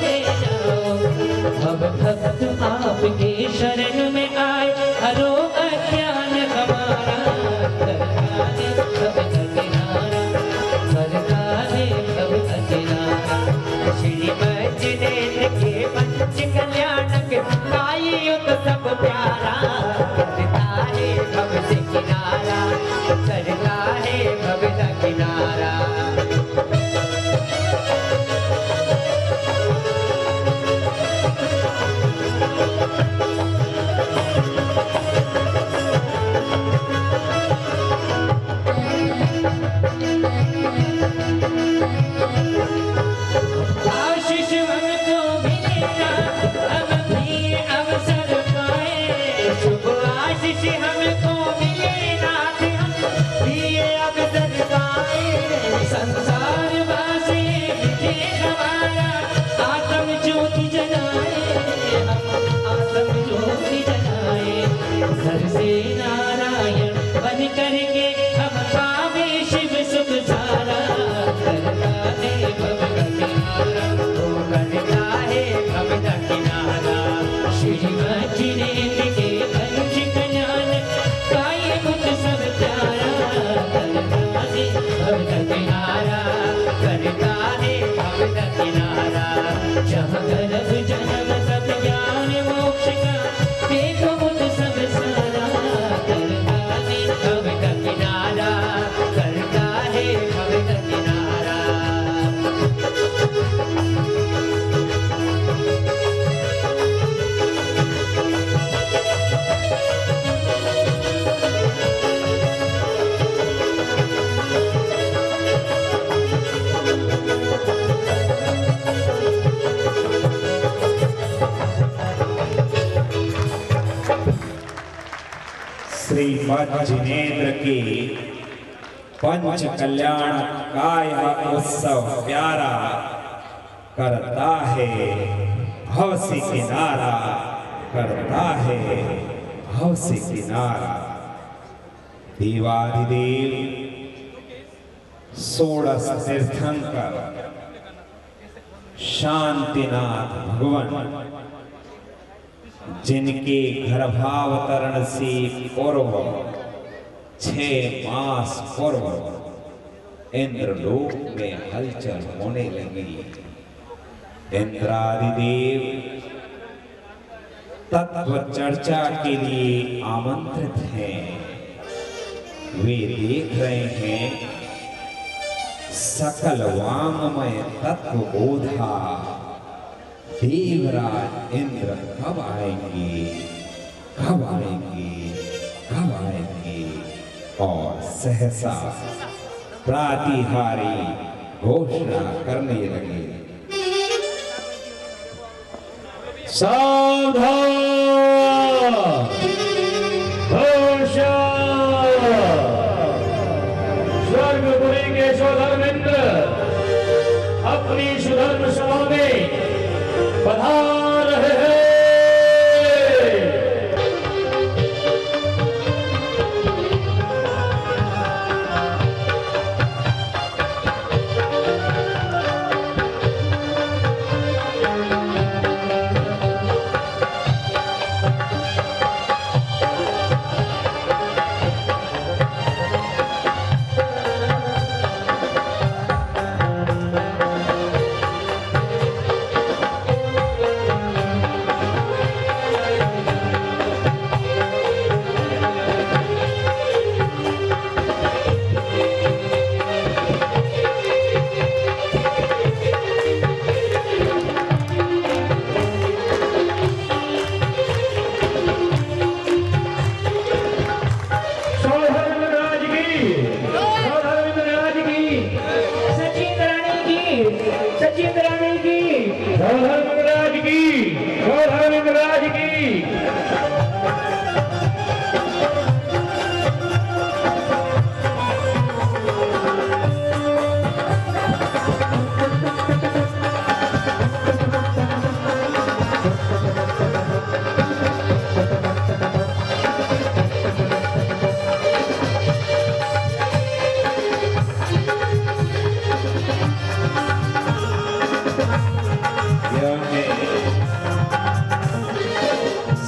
दे जाओ। अब भक्त आपके शरण में आए, हरो अज्ञान हमारा। सरकारे भव का किनारा, सरकारे भव का किनारा। श्रीमद जिनेन्द्र के पंच कल्याणक, कायुत सब प्यारा। करता है भव से किनारा, करता है भव का किनारा। आशीष हमको मिलेगा, अब भी अवसर पाए। शुभ आशीष हमको मिलेगा, हम भी अवसर पाए। संसार वासी विजय हमारा, आत्म ज्योति जलाए। हम आत्म ज्योति जलाए। सर से नारायण बन करके हम पावे शिव सुख सारा। करता है भव का किनारा, वो करता है भव का किनारा। श्रीमद जिनेन्द्र के पंच कल्याण, कायुत सब प्यारा। करता है भव का किनारा, करता है भव का किनारा। जहाँ गर्भ जन्म सब ज्ञान मोक्ष का, देखो मुझ सब सारा। करता है भव का किनारा, करता है भव का किनारा। श्रीमद जिनेन्द्र के पंच कल्याण काय उत्सव प्यारा। करता है भव से किनारा, करता है भव से किनारा। देवाधिदेव षोडश तीर्थंकर शांतिनाथ भगवान, जिनके गर्भावतरण से पूर्व 6 मास पूर्व इंद्रलोक में हलचल होने लगी। इंद्रादिदेव तत्व चर्चा के लिए आमंत्रित हैं। वे देख रहे हैं सकल वांगमय तत्व बोधा देवराज इंद्र कब आएंगे, कब आएंगे, कब आएंगे। और सहसा प्रातिहारी घोषणा करने लगे। सावधान, होशियार। स्वर्गपुरी के स्वधर्मेंद्र अपनी सुधर्म सभा में पधार रहे हैं।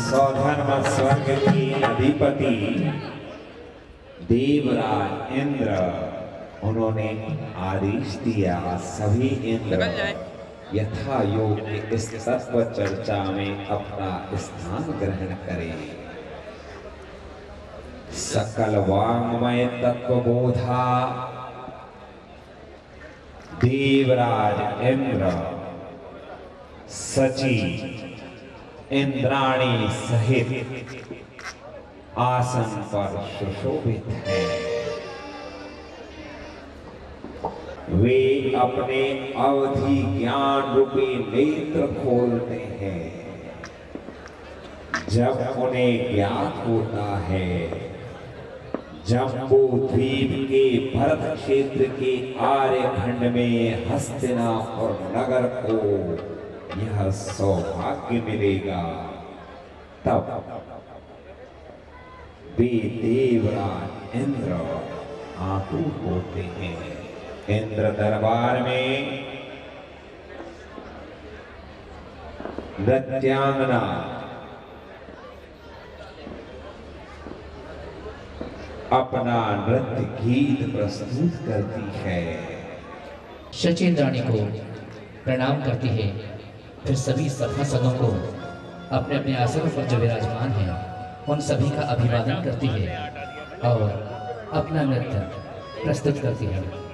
सौधर्म स्वर्ग की अधिपति देवराज इंद्र, उन्होंने आदेश दिया सभी इंद्र यथा योग्य इस तत्व चर्चा में अपना स्थान ग्रहण करें। सकल वाङ्मय तत्व बोधा देवराज इंद्र सची इंद्राणी सहित आसन पर सुशोभित हैं। वे अपने अवधि ज्ञान रूपी नेत्र खोलते हैं। जब उन्हें ज्ञात होता है जम्बू द्वीप के भरत क्षेत्र के आर्यखंड में हस्तिनापुर नगर को यह सौभाग्य मिलेगा, तब वे देवराज इंद्र आतुर होते हैं। इंद्र दरबार में नृत्यांगना अपना नृत्य गीत प्रस्तुत करती है। शची इंद्राणी को प्रणाम करती है, फिर सभी सभासदों को अपने अपने आसनों पर जो विराजमान हैं उन सभी का अभिवादन करती है और अपना नृत्य प्रस्तुत करती है।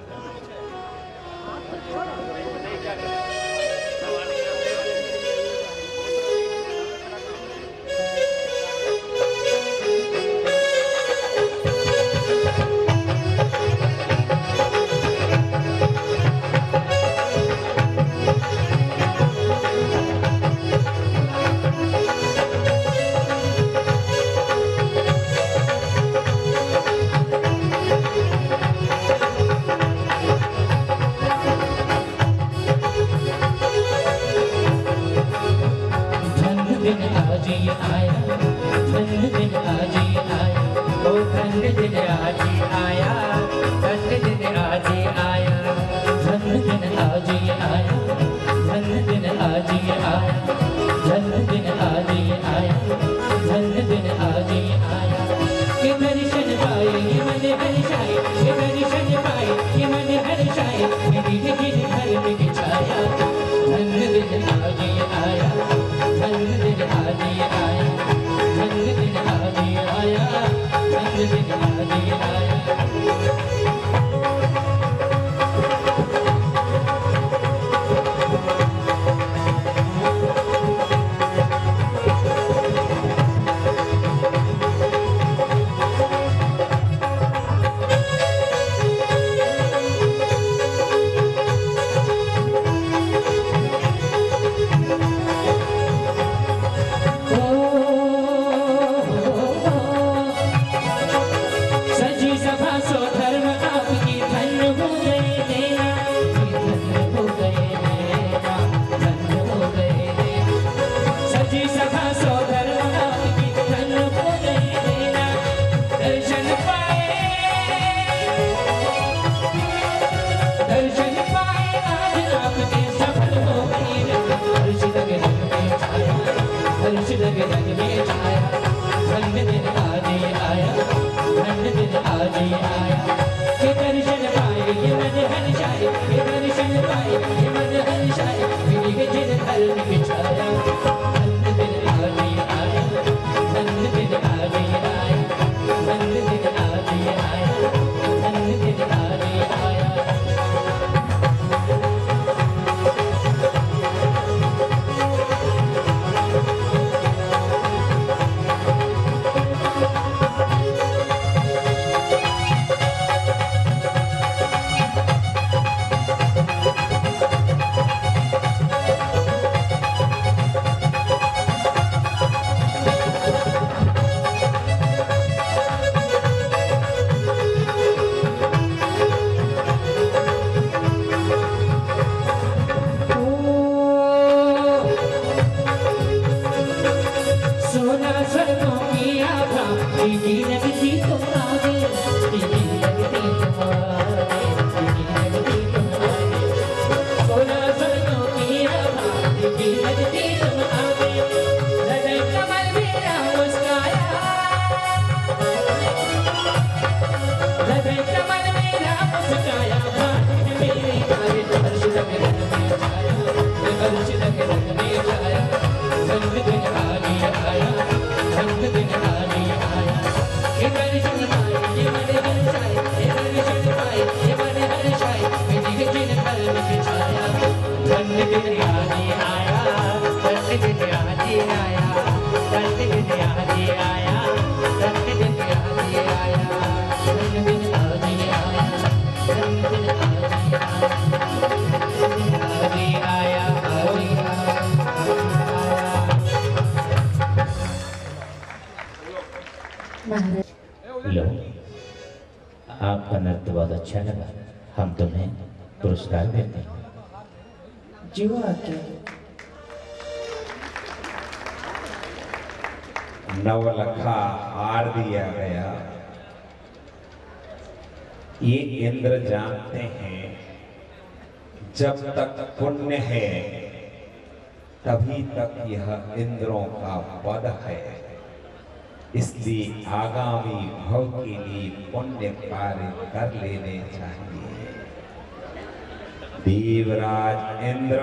कमल मेरा लो, आपका नृत्य बहुत अच्छा लगा, हम तुम्हें पुरस्कार देते हैं। जो आज्ञा। नवलखा हार दिया गया। ये इंद्र जानते हैं जब तक पुण्य है तभी तक यह इंद्रों का पद है, इसलिए आगामी भव के लिए पुण्य कार्य कर लेने चाहिए। देवराज इंद्र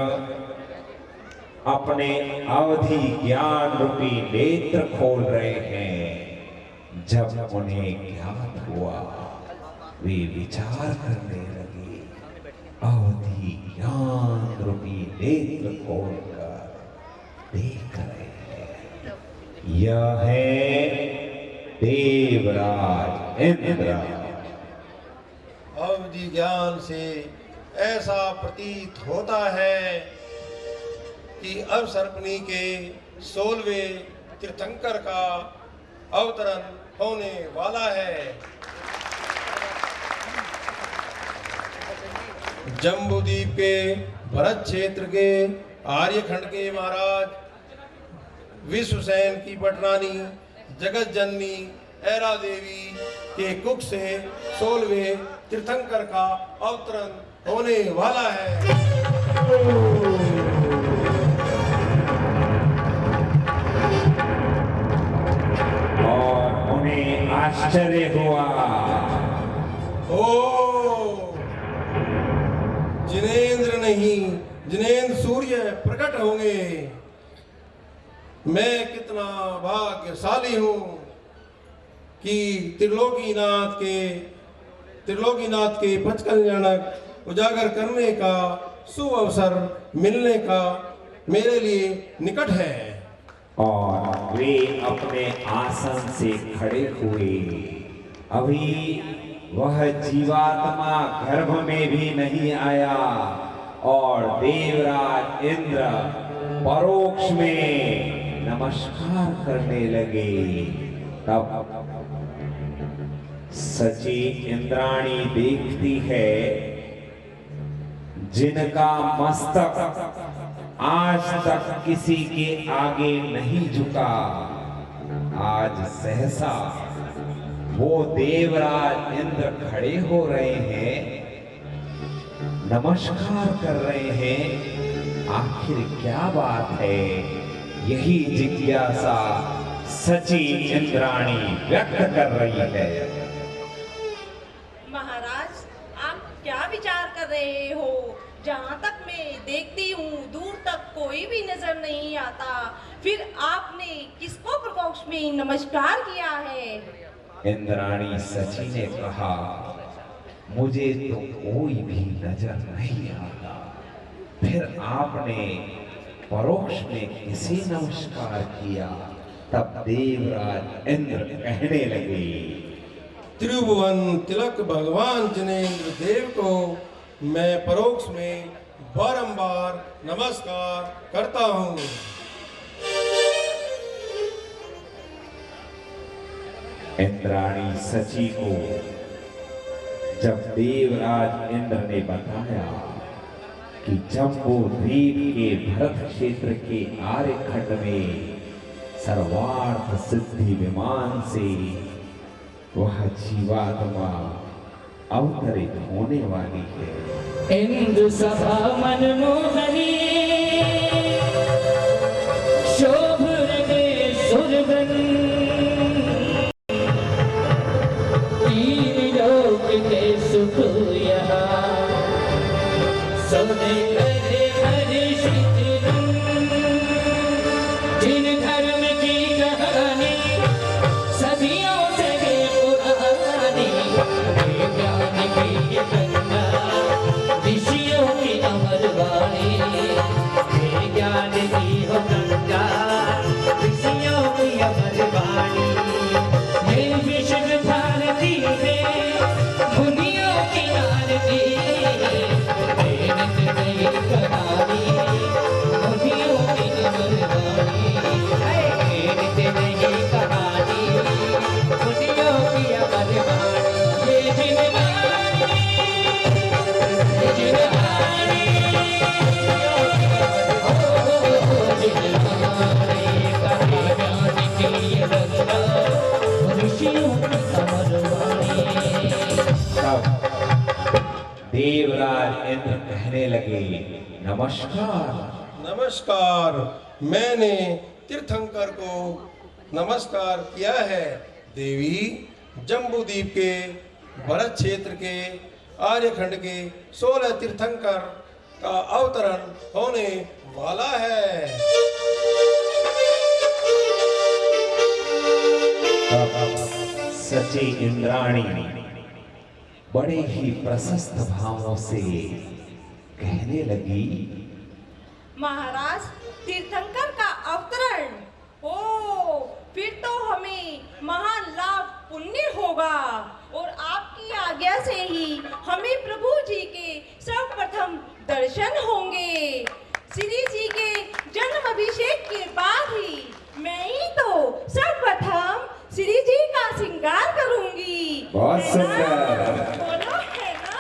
अपने अवधि ज्ञान रूपी नेत्र खोल रहे हैं। जब उन्हें ज्ञात हुआ वे विचार करने लगे, अवधि ज्ञान रूपी नेत्र खोलकर देख रहे हैं। यह है देवराज इंद्र। अवधि ज्ञान से ऐसा प्रतीत होता है कि अवसर्पणी के 16वें तीर्थंकर का अवतरण होने वाला है। जम्बूद्वीप के भरत क्षेत्र के आर्यखंड के महाराज विश्वसेन की पटरानी जगत जननी ऐरा देवी के कुख से 16वें तीर्थंकर का अवतरण होने वाला है। और उन्हें आश्चर्य हुआ, जिनेंद्र नहीं, जिनेंद्र सूर्य प्रकट होंगे। मैं कितना भाग्यशाली हूँ कि त्रिलोकीनाथ के पच कल्याणक उजागर करने का शुभ अवसर मिलने का मेरे लिए निकट है। और वे अपने आसन से खड़े हुए। अभी वह जीवात्मा गर्भ में भी नहीं आया और देवराज इंद्र परोक्ष में नमस्कार करने लगे। तब सची इंद्राणी देखती है जिनका मस्तक आज तक किसी के आगे नहीं झुका, आज सहसा वो देवराज इंद्र खड़े हो रहे हैं, नमस्कार कर रहे हैं। आखिर क्या बात है, यही जिज्ञासा सची इंद्राणी व्यक्त कर रही है। महाराज, आप क्या विचार कर रहे हो? जहाँ तक मैं देखती हूँ दूर तक कोई भी नजर नहीं आता, फिर आपने किसको प्रकोष्ठ में नमस्कार किया है? इंद्राणी सची ने कहा, मुझे तो कोई भी नजर नहीं आता। फिर आपने परोक्ष में किसे नमस्कार किया? तब देवराज इंद्र कहने लगे, त्रिभुवन तिलक भगवान जिनेंद्र देव को मैं परोक्ष में बारंबार नमस्कार करता हूँ। इंद्राणी सची को जब देवराज इंद्र ने बताया कि जम्बूद्वीप के भरत क्षेत्र के आर्यखंड में सर्वार्थ सिद्धि विमान से वह जीवात्मा अवतरित होने वाली है। इंद्र सभा मनमोहनी शोभ रहे सुरगन, तीन लोक के सुख यहाँ सोने करे हर्षित जिन धर्म की कहानी सदियों से पुरानी, ज्ञान की गंगा ऋषियों की अमर वाणी। देवराज इंद्र कहने लगे, नमस्कार। नमस्कार। मैंने तीर्थंकर को नमस्कार किया है। देवी, जम्बूद्वीप के भरत क्षेत्र के आर्यखंड के 16 तीर्थंकर का अवतरण होने वाला है। सची इंद्राणी बड़े ही प्रशस्त भावों से कहने लगी, महाराज, तीर्थंकर का अवतरण हो, फिर तो हमें महान लाभ पुण्य होगा और आपकी आज्ञा से ही हमें प्रभु जी के सर्वप्रथम दर्शन होंगे। श्री जी के जन्म अभिषेक के बाद ही मैं ही तो सर्वप्रथम श्री जी का श्रृंगार करूंगी। बहुत सुंदर। बोलो है ना?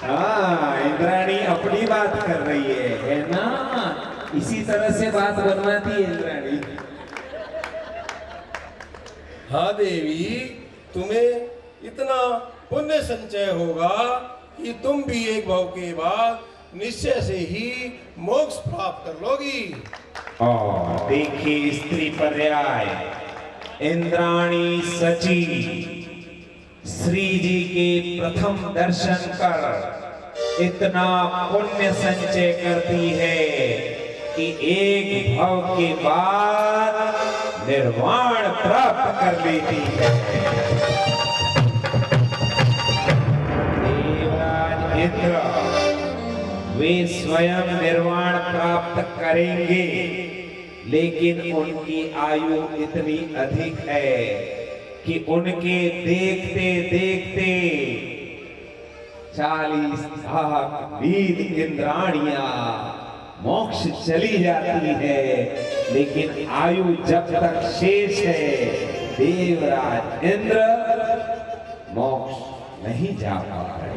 हाँ, इंद्राणी अपनी बात कर रही है ना? इसी तरह से बात बनवाती है इंद्राणी। हाँ देवी, तुम्हें इतना पुण्य संचय होगा कि तुम भी एक भाव के बाद निश्चय से ही मोक्ष प्राप्त कर लोगी। और देखिए स्त्री पर्याय, इंद्राणी सची श्री जी के प्रथम दर्शन कर इतना पुण्य संचय करती है कि एक भाव के बाद निर्वाण प्राप्त कर लेती है। देवराज इंद्र वे स्वयं निर्वाण प्राप्त करेंगे, लेकिन उनकी आयु इतनी अधिक है कि उनके देखते देखते 40 लाख वीर इंद्राणियां मोक्ष चली जाती है, लेकिन आयु जब तक शेष है देवराज इंद्र मोक्ष नहीं जा पा रहे।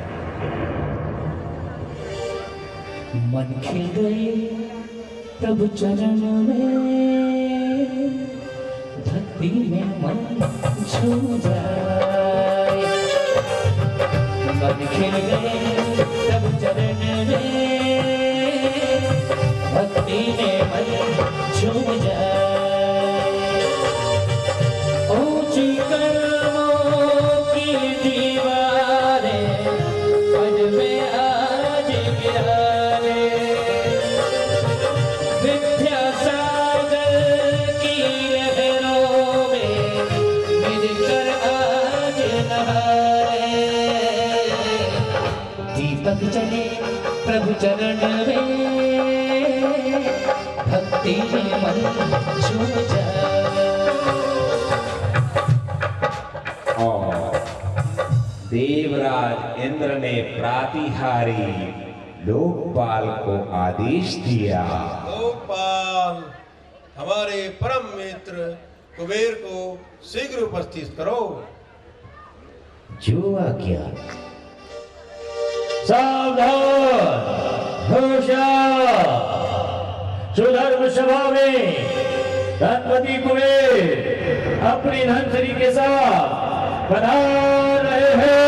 मन खिल गए प्रभु चरण में, भक्ति में मन झूम जाए। मन खिल गए प्रभु चरण में, भक्ति में मन झूम जाए। ऊंची कर्मों की दीवारें पद में आज गिराए, विद्या सागर की लहरों में मिलकर आज नहाए। दीपक चले प्रभु चरण में, भक्ति में मन झूम जाए। और देवराज इंद्र ने प्रातिहारी लोकपाल को आदेश दिया, लोकपाल, हमारे परम मित्र कुबेर को शीघ्र उपस्थित करो। जो आज्ञा। सावधान, होशियार, सुधर्म सभा में धनपति कुबेर अपनी धनसरी के साथ पधार रहे हैं।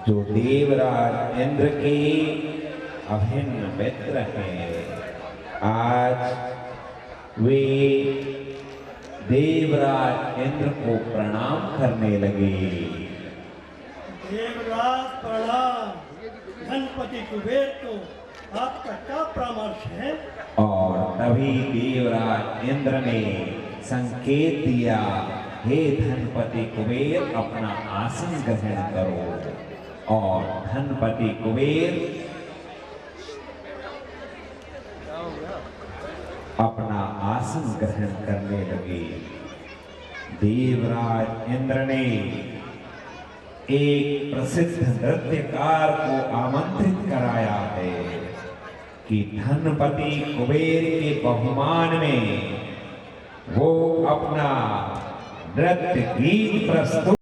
जो देवराज इंद्र के अभिन्न मित्र हैं, आज वे देवराज इंद्र को प्रणाम करने लगे। देवराज प्रणाम। धनपति कुबेर को आपका क्या परामर्श है? और तभी देवराज इंद्र ने संकेत दिया, हे धनपति कुबेर अपना आसन ग्रहण करो। और धनपति कुबेर अपना आसन ग्रहण करने लगे। देवराज इंद्र ने एक प्रसिद्ध नृत्यकार को आमंत्रित कराया है कि धनपति कुबेर के बहुमान में वो अपना नृत्य गीत प्रस्तुत